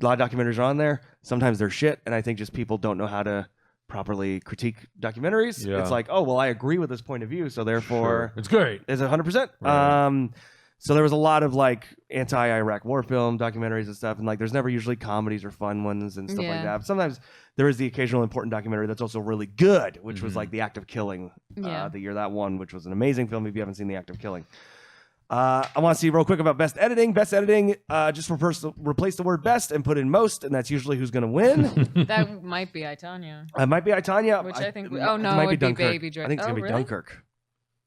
Speaker 2: a lot of documentaries are on there. Sometimes they're shit, and I think just people don't know how to properly critique documentaries.
Speaker 1: Yeah.
Speaker 2: It's like, oh well, I agree with this point of view, so therefore
Speaker 1: Sure. It's great.
Speaker 2: it's 100%.
Speaker 1: Right.
Speaker 2: So there was a lot of like anti-Iraq war film documentaries and stuff, and like there's never usually comedies or fun ones and stuff like
Speaker 4: Yeah.
Speaker 2: that. But sometimes there is the occasional important documentary that's also really good, which was
Speaker 1: Mhm.
Speaker 2: like The Act of Killing,
Speaker 4: Yeah.
Speaker 2: the year that won, which was an amazing film if you haven't seen The Act of Killing. I want to see real quick about best editing. Best editing, just replace the word best and put in most, and that's usually who's going to win.
Speaker 4: That might be I, Tonya.
Speaker 2: It might be I, Tonya.
Speaker 4: Which I think-
Speaker 2: it
Speaker 4: oh, no,
Speaker 2: might
Speaker 4: it would be
Speaker 2: Dunkirk.
Speaker 4: Baby Driver.
Speaker 2: I think it's
Speaker 4: Oh,
Speaker 2: going to be
Speaker 4: really?
Speaker 2: Dunkirk.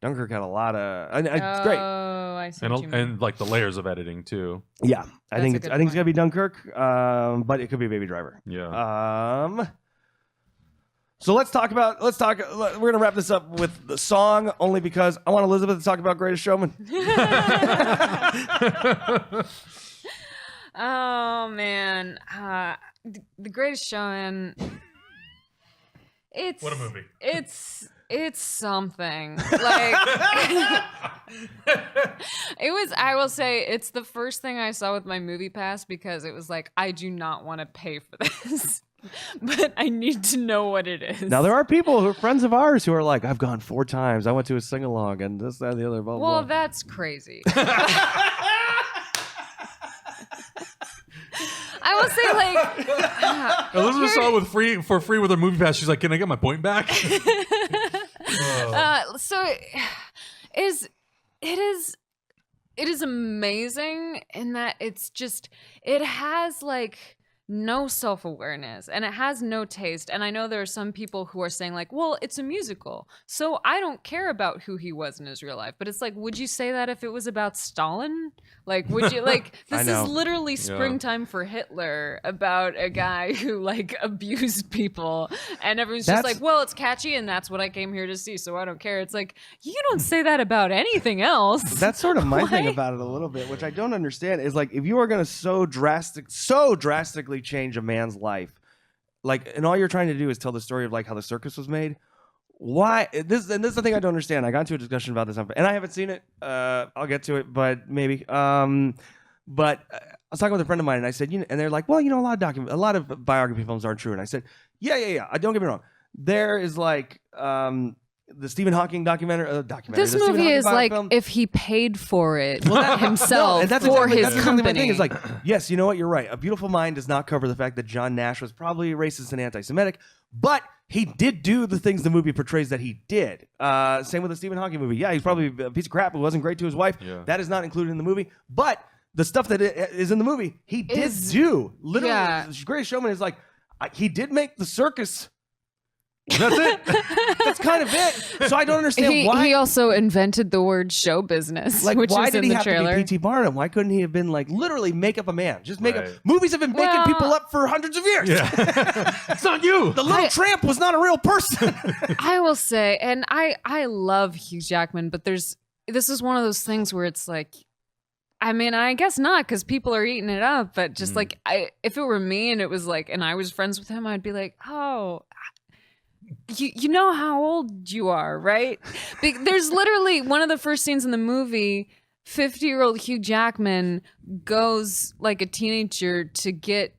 Speaker 2: Dunkirk had a lot of. It's great.
Speaker 4: Oh, I see. what you mean.
Speaker 1: And like the layers of editing too.
Speaker 2: Yeah, I
Speaker 4: That's
Speaker 2: think
Speaker 4: a
Speaker 2: it's
Speaker 4: good
Speaker 2: going to be Dunkirk, but it could be Baby Driver.
Speaker 1: Yeah.
Speaker 2: So let's talk. We're gonna wrap this up with the song, only because I want Elizabeth to talk about Greatest Showman.
Speaker 4: Oh man, The Greatest Showman. It's
Speaker 1: What a movie.
Speaker 4: It's something like it was. I will say it's the first thing I saw with my movie pass because it was like I do not want to pay for this, but I need to know what it is.
Speaker 2: Now there are people who are friends of ours who are like, I've gone 4 times. I went to a sing along and this, that, and the other. Blah blah.
Speaker 4: well,
Speaker 2: blah.
Speaker 4: that's crazy. I will say like
Speaker 1: Elizabeth saw it with free with her movie pass. She's like, "Can I get my point back?"
Speaker 4: So it is amazing in that it has like no self-awareness and it has no taste. And I know there are some people who are saying like, well, it's a musical, so I don't care about who he was in his real life. But it's like, would you say that if it was about Stalin? Like, would you like
Speaker 2: I
Speaker 4: this
Speaker 2: know.
Speaker 4: is literally Springtime for Hitler about a guy who like abused people, and everyone's just
Speaker 2: That's-
Speaker 4: like, well, it's catchy and that's what I came here to see, so I don't care. It's like, you don't say that about anything else.
Speaker 2: That's sort of my thing
Speaker 4: Why?
Speaker 2: about it a little bit, which I don't understand. Is like if you are going to so drastically change a man's life, like, and all you're trying to do is tell the story of like how the circus was made. Why this? And this is the thing I don't understand. I got into a discussion about this, and I haven't seen it. I'll get to it, but maybe. But I was talking with a friend of mine, and I said, and they're like, well, a lot of biography films aren't true. And I said, yeah. I don't get me wrong. There is like, the Stephen Hawking documentary.
Speaker 4: This
Speaker 2: the Stephen
Speaker 4: movie
Speaker 2: Hawking
Speaker 4: is like
Speaker 2: biofilm.
Speaker 4: if he paid for it
Speaker 2: No,
Speaker 4: himself
Speaker 2: and that's
Speaker 4: for
Speaker 2: exactly,
Speaker 4: his
Speaker 2: that's exactly my
Speaker 4: company.
Speaker 2: thing. Is like, yes, you know what? You're right. A Beautiful Mind does not cover the fact that John Nash was probably racist and anti-Semitic, but he did do the things the movie portrays that he did. Same with the Stephen Hawking movie. Yeah, he's probably a piece of crap who wasn't great to his wife.
Speaker 1: Yeah.
Speaker 2: That is not included in the movie, but the stuff that is in the movie, he did do. Literally, The Greatest Showman is like, he did make the circus. That's it. That's kind of it. So I don't understand why.
Speaker 4: He also invented the word show business,
Speaker 2: Like,
Speaker 4: which
Speaker 2: why
Speaker 4: is
Speaker 2: did
Speaker 4: in
Speaker 2: he
Speaker 4: the
Speaker 2: have
Speaker 4: trailer.
Speaker 2: to be P.T. Barnum? Why couldn't he have been like literally make up a man? Just make up.
Speaker 1: Right.
Speaker 2: Movies have been making
Speaker 4: Well-
Speaker 2: people up for hundreds of years.
Speaker 1: Yeah. It's not you.
Speaker 2: The little tramp was not a real person.
Speaker 4: I will say, and I love Hugh Jackman, but this is one of those things where it's like, I mean, I guess not because people are eating it up, but just like if it were me and it was like, and I was friends with him, I'd be like, oh, you know how old you are, right? There's literally one of the first scenes in the movie. 50-year-old Hugh Jackman goes like a teenager to get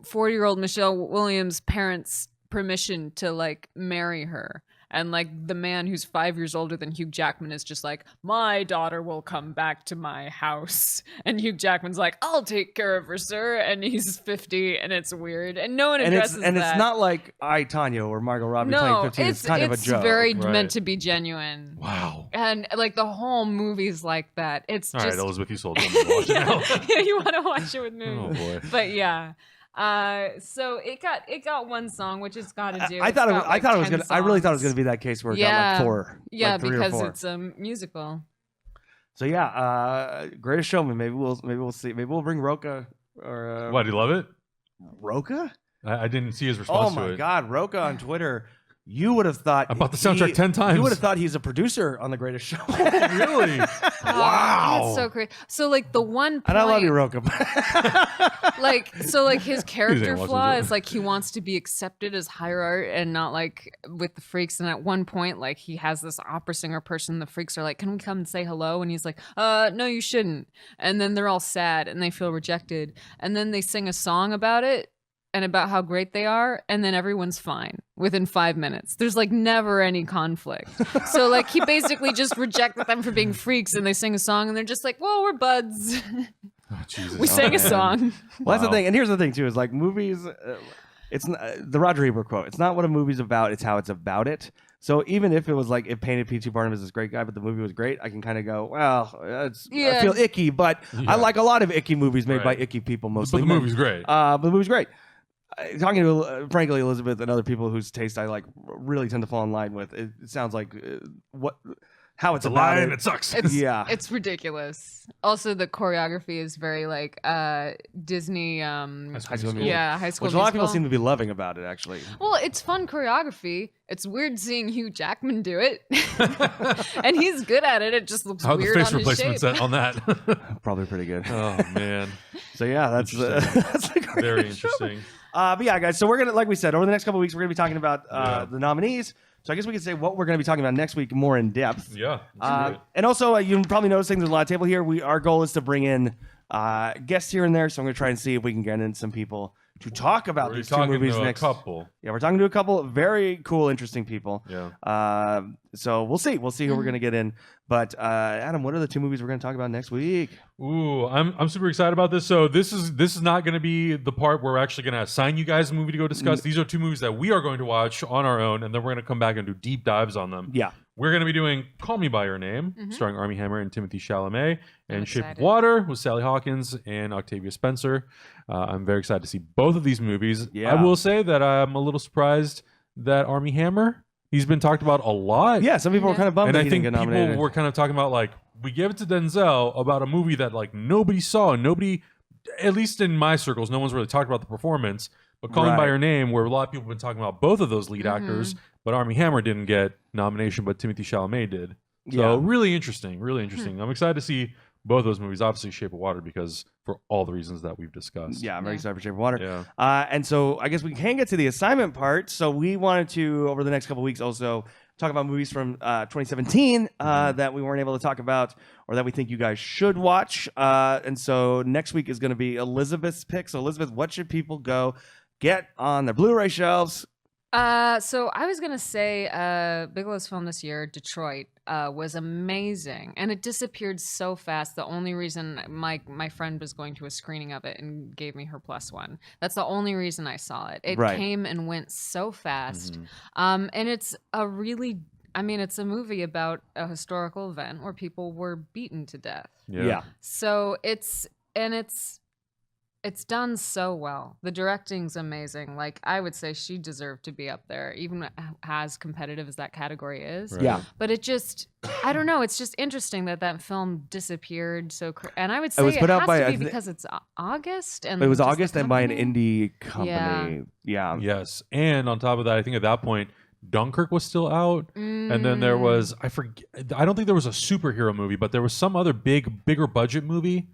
Speaker 4: 40-year-old Michelle Williams' parents' permission to like marry her. And like the man who's 5 years older than Hugh Jackman is just like, my daughter will come back to my house. And Hugh Jackman's like, I'll take care of her, sir. And he's 50 and it's weird. And no one addresses that.
Speaker 2: And it's not like I, Tonya, or Margot Robbie playing 15. It's kind of a joke.
Speaker 4: It's very
Speaker 1: Right.
Speaker 4: meant to be genuine.
Speaker 1: Wow.
Speaker 4: And like the whole movie's like that. It's
Speaker 1: All
Speaker 4: just
Speaker 1: right, Elizabeth, you sold me. Watch it now.
Speaker 4: yeah, you want to watch it with me.
Speaker 1: Oh boy.
Speaker 4: But yeah. So it got one song, which has got to do.
Speaker 2: I thought it was. I thought it was gonna. I really thought it was gonna
Speaker 4: be.
Speaker 2: be that case where it
Speaker 4: Yeah.
Speaker 2: got like 4.
Speaker 4: Yeah,
Speaker 2: like 3 or
Speaker 4: because
Speaker 2: 4.
Speaker 4: it's a musical.
Speaker 2: So yeah, Greatest Showman. Maybe we'll see. Maybe we'll bring Roca or
Speaker 1: What? Do you love it?
Speaker 2: Roca.
Speaker 1: I didn't see his
Speaker 2: Oh
Speaker 1: response to
Speaker 2: my
Speaker 1: it.
Speaker 2: God, Roca on Twitter. You would have thought
Speaker 1: I bought the soundtrack 10 times.
Speaker 2: You would have thought he's a producer on The Greatest Showman.
Speaker 1: Really?
Speaker 4: Wow, that's so crazy. So like the one point,
Speaker 2: And I love you, Roca.
Speaker 4: like his character
Speaker 1: watches
Speaker 4: flaw
Speaker 1: it.
Speaker 4: is like he wants to be accepted as higher art and not like with the freaks. And at one point, like he has this opera singer person. The freaks are like, "Can we come and say hello?" And he's like, no, you shouldn't." And then they're all sad and they feel rejected. And then they sing a song about it and about how great they are, and then everyone's fine within 5 minutes. There's like never any conflict. So like he basically just rejected them for being freaks, and they sing a song and they're just like, well, we're buds.
Speaker 1: Oh, Jesus.
Speaker 4: We sang a
Speaker 2: man.
Speaker 4: song.
Speaker 2: Well, that's the
Speaker 1: Wow.
Speaker 2: thing. And here's the thing too: is like movies. It's not, the Roger Ebert quote. It's not what a movie's about; it's how it's about it. So even if it was like it painted P.T. Barnum as this great guy, but the movie was great, I can kind of go, well, I
Speaker 4: Yeah.
Speaker 2: feel icky, but
Speaker 1: Yeah.
Speaker 2: I like a lot of icky movies made by
Speaker 1: Right.
Speaker 2: icky people,
Speaker 1: But
Speaker 2: mostly.
Speaker 1: the
Speaker 2: men.
Speaker 1: movie's great.
Speaker 2: But the movie's great. Talking to frankly Elizabeth and other people whose taste I like really tend to fall in line with. It sounds like how it's
Speaker 1: It's a
Speaker 2: about
Speaker 1: lie
Speaker 2: it.
Speaker 1: and it sucks.
Speaker 4: It's
Speaker 2: Yeah.
Speaker 4: it's ridiculous. Also, the choreography is very like Disney.
Speaker 1: High School
Speaker 2: High School
Speaker 1: Musical.
Speaker 4: Yeah, High School
Speaker 2: Which a lot of people
Speaker 4: Musical.
Speaker 2: seem to be loving about it, actually.
Speaker 4: Well, it's fun choreography. It's weird seeing Hugh Jackman do it, and he's good at it. It just looks
Speaker 1: How are the
Speaker 4: weird
Speaker 1: face
Speaker 4: on his shape.
Speaker 1: replacements on that?
Speaker 2: Probably pretty good.
Speaker 1: Oh man,
Speaker 2: So yeah, that's
Speaker 1: Interesting.
Speaker 2: that's the greatest
Speaker 1: very
Speaker 2: show.
Speaker 1: interesting.
Speaker 2: But yeah, guys. So we're gonna, like we said, over the next couple of weeks, we're gonna be talking about
Speaker 1: Yeah.
Speaker 2: the nominees. So I guess we could say what we're gonna be talking about next week more in depth.
Speaker 1: Yeah. let's do it.
Speaker 2: And also, you probably noticing there's a lot of table here. Our goal is to bring in guests here and there. So I'm gonna try and see if we can get in some people to talk about
Speaker 1: We're
Speaker 2: these two
Speaker 1: talking
Speaker 2: movies
Speaker 1: to
Speaker 2: next.
Speaker 1: a couple.
Speaker 2: Yeah, we're talking to a couple of very cool, interesting people.
Speaker 1: Yeah.
Speaker 2: So we'll see. We'll see who we're gonna get in. But Adam, what are the 2 movies we're gonna talk about next week?
Speaker 1: Ooh, I'm super excited about this. So this is not going to be the part where we're actually going to assign you guys a movie to go discuss. These are 2 movies that we are going to watch on our own, and then we're going to come back and do deep dives on them.
Speaker 2: Yeah.
Speaker 1: We're going to be doing Call Me by Your Name,
Speaker 4: Mhm.
Speaker 1: starring Armie Hammer and Timothy Chalamet, and Shape of
Speaker 4: excited.
Speaker 1: Water with Sally Hawkins and Octavia Spencer. I'm very excited to see both of these movies.
Speaker 2: Yeah.
Speaker 1: I will say that I'm a little surprised that Armie Hammer, he's been talked about a lot.
Speaker 2: Yeah. Some people were
Speaker 4: Yeah.
Speaker 2: kind of bummed
Speaker 1: And
Speaker 2: that
Speaker 1: I
Speaker 2: he
Speaker 1: think
Speaker 2: didn't get
Speaker 1: people
Speaker 2: nominated.
Speaker 1: were kind of talking about like, we gave it to Denzel about a movie that like nobody saw, and nobody, at least in my circles, no one's really talked about the performance. But Calling by
Speaker 2: Right.
Speaker 1: Your Name, where a lot of people have been talking about both of those lead actors, but Armie Hammer didn't get nomination, but Timothy Chalamet did. So
Speaker 2: Yeah.
Speaker 1: really interesting, really interesting. I'm excited to see both those movies. Obviously, Shape of Water, because for all the reasons that we've discussed.
Speaker 2: Yeah, I'm very
Speaker 4: Yeah.
Speaker 2: excited for Shape of Water.
Speaker 1: Yeah.
Speaker 2: And so I guess we can get to the assignment part. So we wanted to, over the next couple of weeks, also talk about movies from 2017 that we weren't able to talk about or that we think you guys should watch. And so next week is going to be Elizabeth's pick. So Elizabeth, what should people go get on their Blu-ray shelves
Speaker 4: So I was gonna say, Bigelow's film this year, Detroit, was amazing, and it disappeared so fast. The only reason my friend was going to a screening of it and gave me her +1. That's the only reason I saw it. It
Speaker 2: Right.
Speaker 4: came and went so fast,
Speaker 1: Mm-hmm.
Speaker 4: and it's a really. I mean, it's a movie about a historical event where people were beaten to death.
Speaker 2: Yeah.
Speaker 4: So it's done so well. The directing's amazing. Like, I would say she deserved to be up there, even as competitive as that category is.
Speaker 1: Right.
Speaker 2: Yeah.
Speaker 4: But it just, I don't know. It's just interesting that film disappeared so. And I would say
Speaker 2: was
Speaker 4: it
Speaker 2: put out
Speaker 4: has
Speaker 2: by,
Speaker 4: to
Speaker 2: I
Speaker 4: be
Speaker 2: thi-
Speaker 4: because it's August, and
Speaker 2: It was
Speaker 4: just the
Speaker 2: August and by an
Speaker 4: company.
Speaker 2: indie company. Yeah.
Speaker 1: Yes, and on top of that, I think at that point Dunkirk was still out, and then there was I forget. I don't think there was a superhero movie, but there was some other bigger budget movie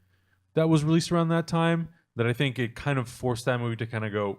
Speaker 1: that was released around that time. That I think it kind of forced that movie to kind of go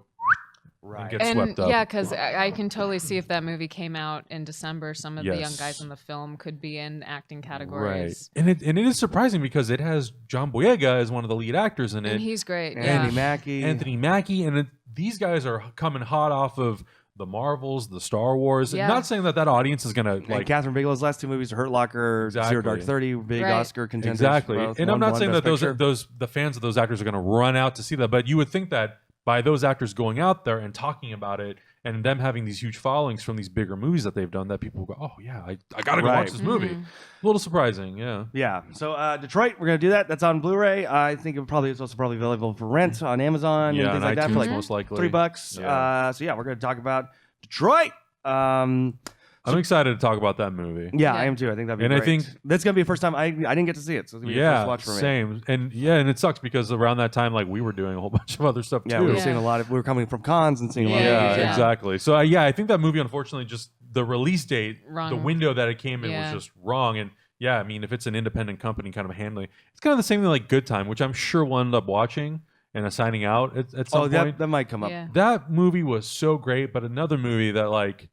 Speaker 1: and get
Speaker 4: And
Speaker 1: swept up.
Speaker 4: yeah, because I can totally see if that movie came out in December, some of the young
Speaker 1: Yes.
Speaker 4: guys in the film could be in acting
Speaker 1: Right,
Speaker 4: categories.
Speaker 1: and it is surprising because it has John Boyega as one of the lead actors in
Speaker 4: And
Speaker 1: it,
Speaker 4: he's great.
Speaker 2: Andy
Speaker 4: Yeah.
Speaker 2: Mackie.
Speaker 1: Anthony Mackie, and these guys are coming hot off of the Marvels, the Star Wars.
Speaker 4: Yeah.
Speaker 1: Not saying that audience is gonna
Speaker 2: And
Speaker 1: like
Speaker 2: Catherine Bigelow's last two movies, Hurt Locker, Zero
Speaker 1: Exactly.
Speaker 2: Dark 30, big
Speaker 4: Right.
Speaker 2: Oscar contenders.
Speaker 1: exactly.
Speaker 2: both.
Speaker 1: And I'm
Speaker 2: One
Speaker 1: not saying
Speaker 2: Best
Speaker 1: that
Speaker 2: Picture.
Speaker 1: the fans of those actors are gonna run out to see that, but you would think that by those actors going out there and talking about it and them having these huge followings from these bigger movies that they've done, that people will go, oh yeah, I gotta go
Speaker 2: Right.
Speaker 1: watch this movie.
Speaker 4: Mhm.
Speaker 1: A little surprising, yeah.
Speaker 2: Yeah. So Detroit, we're gonna do that. That's on Blu-ray. I think it's also probably available for rent on Amazon
Speaker 1: Yeah,
Speaker 2: and things
Speaker 1: on
Speaker 2: like that
Speaker 1: iTunes
Speaker 2: for like
Speaker 1: most likely.
Speaker 2: $3.
Speaker 1: Yeah.
Speaker 2: So yeah, we're gonna talk about Detroit.
Speaker 1: I'm excited to talk about that movie.
Speaker 2: Yeah,
Speaker 4: Yeah.
Speaker 2: I am too. I think that'd be
Speaker 1: And I
Speaker 2: great.
Speaker 1: think-
Speaker 2: that's gonna be the first time I didn't get to see it, so it's gonna be a first watch for me.
Speaker 1: same. And it sucks because around that time, like we were doing a whole bunch of other stuff
Speaker 2: Yeah,
Speaker 1: too.
Speaker 2: we were
Speaker 4: Yeah.
Speaker 2: seeing a lot of. We were coming from cons and seeing a lot
Speaker 1: Yeah,
Speaker 2: of.
Speaker 4: Yeah.
Speaker 1: exactly. So I think that movie, unfortunately, just the release date,
Speaker 4: Wrong.
Speaker 1: the window that it came in
Speaker 4: Yeah.
Speaker 1: was just wrong. And yeah, I mean, if it's an independent company kind of handling, it's kind of the same thing like Good Time, which I'm sure we'll end up watching and assigning out at some
Speaker 2: Oh,
Speaker 1: point.
Speaker 2: that might come up.
Speaker 4: Yeah.
Speaker 1: That movie was so great, but another movie that like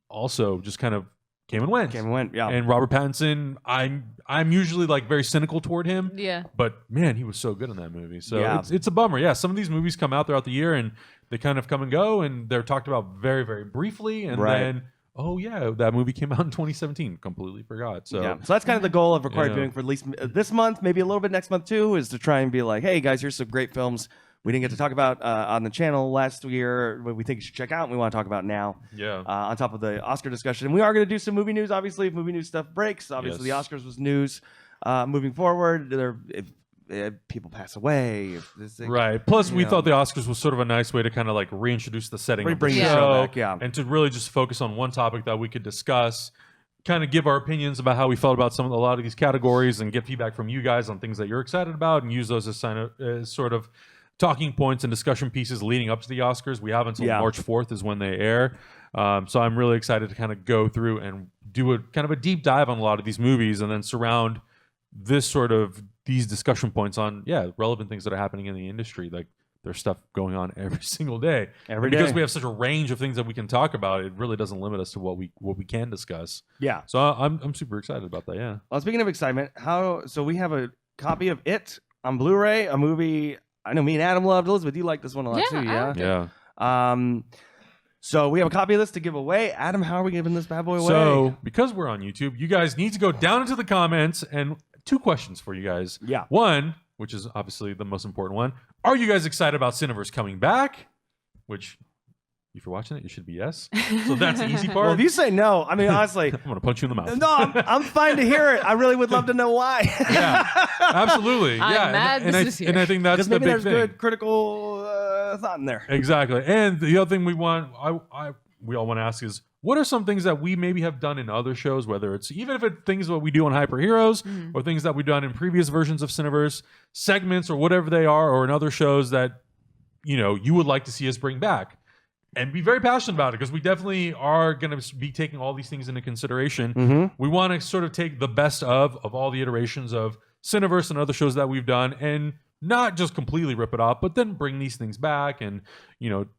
Speaker 1: also just kind of came and went.
Speaker 2: Came and went. Yeah.
Speaker 1: And Robert Pattinson, I'm usually like very cynical toward him.
Speaker 4: Yeah.
Speaker 1: But man, he was so good in that movie. So
Speaker 2: Yeah.
Speaker 1: it's a bummer. Yeah, some of these movies come out throughout the year and they kind of come and go, and they're talked about very, very briefly, and
Speaker 2: Right.
Speaker 1: then oh yeah, that movie came out in 2017. Completely forgot. So
Speaker 2: yeah. So that's kind of the goal of required
Speaker 1: Yeah.
Speaker 2: viewing for at least this month, maybe a little bit next month too, is to try and be like, hey guys, here's some great films we didn't get to talk about on the channel last year, what we think you should check out and we want to talk about now.
Speaker 1: yeah,
Speaker 2: On top of the Oscar discussion. And we are going to do some movie news, obviously, if movie news stuff breaks. Obviously,
Speaker 1: Yes.
Speaker 2: the Oscars was news moving forward. If people pass away, if this thing,
Speaker 1: right. Plus, we
Speaker 2: you know.
Speaker 1: thought the Oscars was sort of a nice way to kind of like reintroduce the setting of the
Speaker 2: Bring the
Speaker 1: show,
Speaker 2: show back, yeah.
Speaker 1: and to really just focus on one topic that we could discuss. Kind of give our opinions about how we felt about a lot of these categories, and get feedback from you guys on things that you're excited about, and use those as sort of talking points and discussion pieces leading up to the Oscars. We have until
Speaker 2: Yeah.
Speaker 1: March 4th is when they air. So I'm really excited to kind of go through and do a kind of a deep dive on a lot of these movies, and then surround these discussion points on relevant things that are happening in the industry. Like there's stuff going on every single day.
Speaker 2: Every
Speaker 1: And because
Speaker 2: day.
Speaker 1: we have such a range of things that we can talk about, it really doesn't limit us to what we can discuss.
Speaker 2: Yeah.
Speaker 1: So I'm super excited about that. Yeah.
Speaker 2: Well, speaking of excitement, so we have a copy of It on Blu-ray, a movie I know me and Adam loved. Elizabeth, you like this one a lot
Speaker 4: Yeah,
Speaker 2: too,
Speaker 4: I
Speaker 2: yeah?
Speaker 4: liked it.
Speaker 1: Yeah.
Speaker 2: So we have a copy of this to give away. Adam, how are we giving this bad boy away?
Speaker 1: So because we're on YouTube, you guys need to go down into the comments, and 2 questions for you guys.
Speaker 2: Yeah.
Speaker 1: One, which is obviously the most important one. Are you guys excited about Cineverse coming back? Which, if you're watching it, it should be yes. So that's the easy part.
Speaker 2: Well, if you say no, I mean, honestly,
Speaker 1: I'm going to punch you in the mouth.
Speaker 2: no, I'm fine to hear it. I really would love to know why.
Speaker 1: Yeah, absolutely.
Speaker 4: I'm
Speaker 1: yeah,
Speaker 4: mad
Speaker 1: and,
Speaker 4: this
Speaker 1: I,
Speaker 4: is
Speaker 1: and I
Speaker 4: here.
Speaker 1: think that's
Speaker 2: Because
Speaker 1: the
Speaker 2: maybe
Speaker 1: big
Speaker 2: there's
Speaker 1: thing.
Speaker 2: good critical thought in there.
Speaker 1: Exactly. And the other thing we all want to ask is, what are some things that we maybe have done in other shows, whether it's even if it's things that we do on Hyper Heroes or things that we've done in previous versions of Cineverse, segments or whatever they are, or in other shows that, you would like to see us bring back. And be very passionate about it, because we definitely are going to be taking all these things into consideration.
Speaker 2: Mm-hmm.
Speaker 1: We want to sort of take the best of all the iterations of Cineverse and other shows that we've done, and not just completely rip it off, but then bring these things back and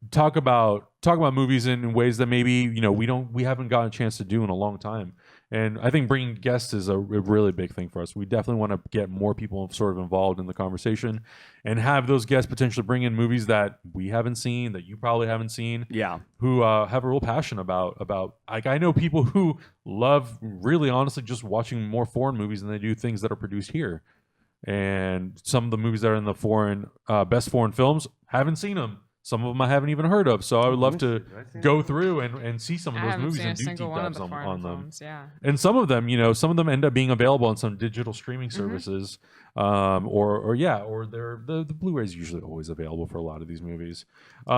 Speaker 1: talk about movies in ways that maybe we haven't gotten a chance to do in a long time. And I think bringing guests is a really big thing for us. We definitely want to get more people sort of involved in the conversation and have those guests potentially bring in movies that we haven't seen, that you probably haven't seen, who have a real passion about. Like, I know people who love, really honestly, just watching more foreign movies than they do things that are produced here. And some of the movies that are in the foreign best foreign films, haven't seen them. Some of them I haven't even heard of. So I would love to go through and see some of those movies and do deep dives on them.
Speaker 4: Films, yeah.
Speaker 1: And some of them, some of them end up being available on some digital streaming services, or the Blu-ray is usually always available for a lot of these movies.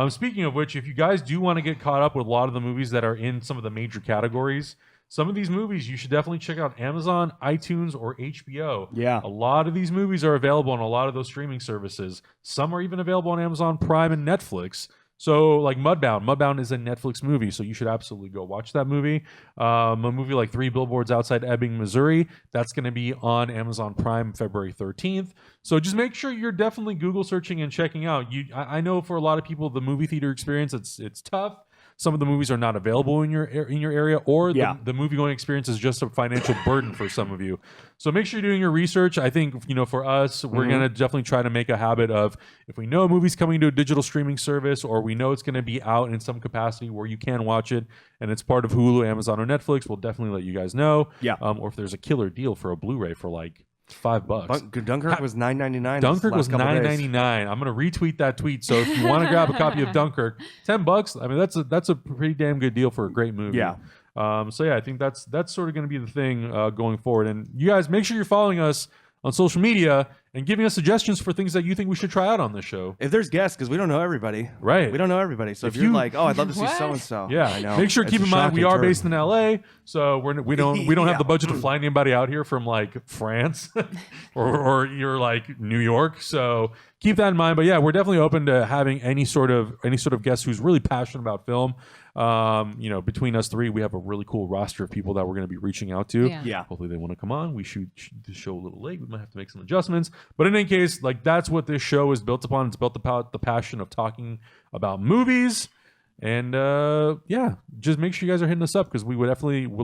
Speaker 1: Speaking of which, if you guys do want to get caught up with a lot of the movies that are in some of the major categories, some of these movies you should definitely check out Amazon, iTunes, or HBO.
Speaker 2: Yeah.
Speaker 1: A lot of these movies are available on a lot of those streaming services. Some are even available on Amazon Prime and Netflix. So, like Mudbound. Mudbound is a Netflix movie, so you should absolutely go watch that movie. A movie like 3 Billboards Outside Ebbing, Missouri, that's going to be on Amazon Prime February 13th. So just make sure you're definitely Google searching and checking out. I know for a lot of people, the movie theater experience, it's tough. Some of the movies are not available in your area, or the movie going experience is just a financial burden for some of you. So make sure you're doing your research. I think for us, we're gonna definitely try to make a habit of, if we know a movie's coming to a digital streaming service, or we know it's gonna be out in some capacity where you can watch it, and it's part of Hulu, Amazon, or Netflix, we'll definitely let you guys know.
Speaker 2: Yeah.
Speaker 1: Or if there's a killer deal for a Blu-ray for like $5.
Speaker 2: Dunkirk was $9.99.
Speaker 1: Dunkirk was $9.99. I'm gonna retweet that tweet. So if you want to grab a copy of Dunkirk, $10. I mean, that's a pretty damn good deal for a great movie.
Speaker 2: Yeah.
Speaker 1: I think that's sort of gonna be the thing going forward. And you guys, make sure you're following us on social media and giving us suggestions for things that you think we should try out on this show.
Speaker 2: If there's guests, because we don't know everybody.
Speaker 1: Right.
Speaker 2: We don't know everybody. So if you're like, oh, I'd love to see so-and-so.
Speaker 1: Yeah.
Speaker 2: I know.
Speaker 1: Make sure, keep in mind, we are based in LA, so we don't
Speaker 2: Yeah.
Speaker 1: have the budget to fly anybody out here from like France or you're like New York. So keep that in mind. But yeah, we're definitely open to having any sort of guest who's really passionate about film. Between us three, we have a really cool roster of people that we're going to be reaching out to.
Speaker 2: Yeah.
Speaker 1: Hopefully they want to come on. We shoot the show a little late. We might have to make some adjustments. But in any case, like, that's what this show is built upon. It's built about the passion of talking about movies. And just make sure you guys are hitting us up, because we would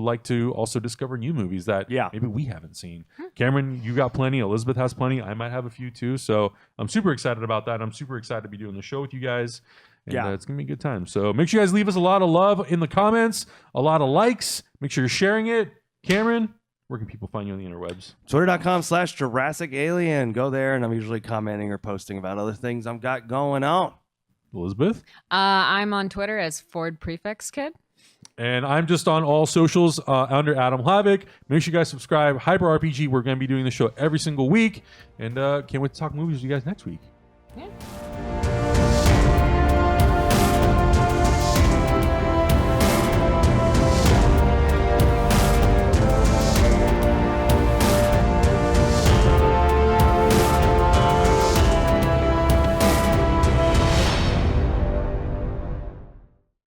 Speaker 1: like to also discover new movies that maybe we haven't seen. Cameron, you got plenty. Elizabeth has plenty. I might have a few too. So I'm super excited about that. I'm super excited to be doing the show with you guys. And it's going to be a good time. So make sure you guys leave us a lot of love in the comments, a lot of likes. Make sure you're sharing it. Cameron, where can people find you on the interwebs?
Speaker 2: Twitter.com/Jurassic Alien. Go there, and I'm usually commenting or posting about other things I've got going on.
Speaker 1: Elizabeth?
Speaker 4: I'm on Twitter as Ford Prefix Kid.
Speaker 1: And I'm just on all socials under Adam Hlavik. Make sure you guys subscribe. Hyper RPG. We're going to be doing the show every single week. And can't wait to talk movies with you guys next week.
Speaker 4: Yeah.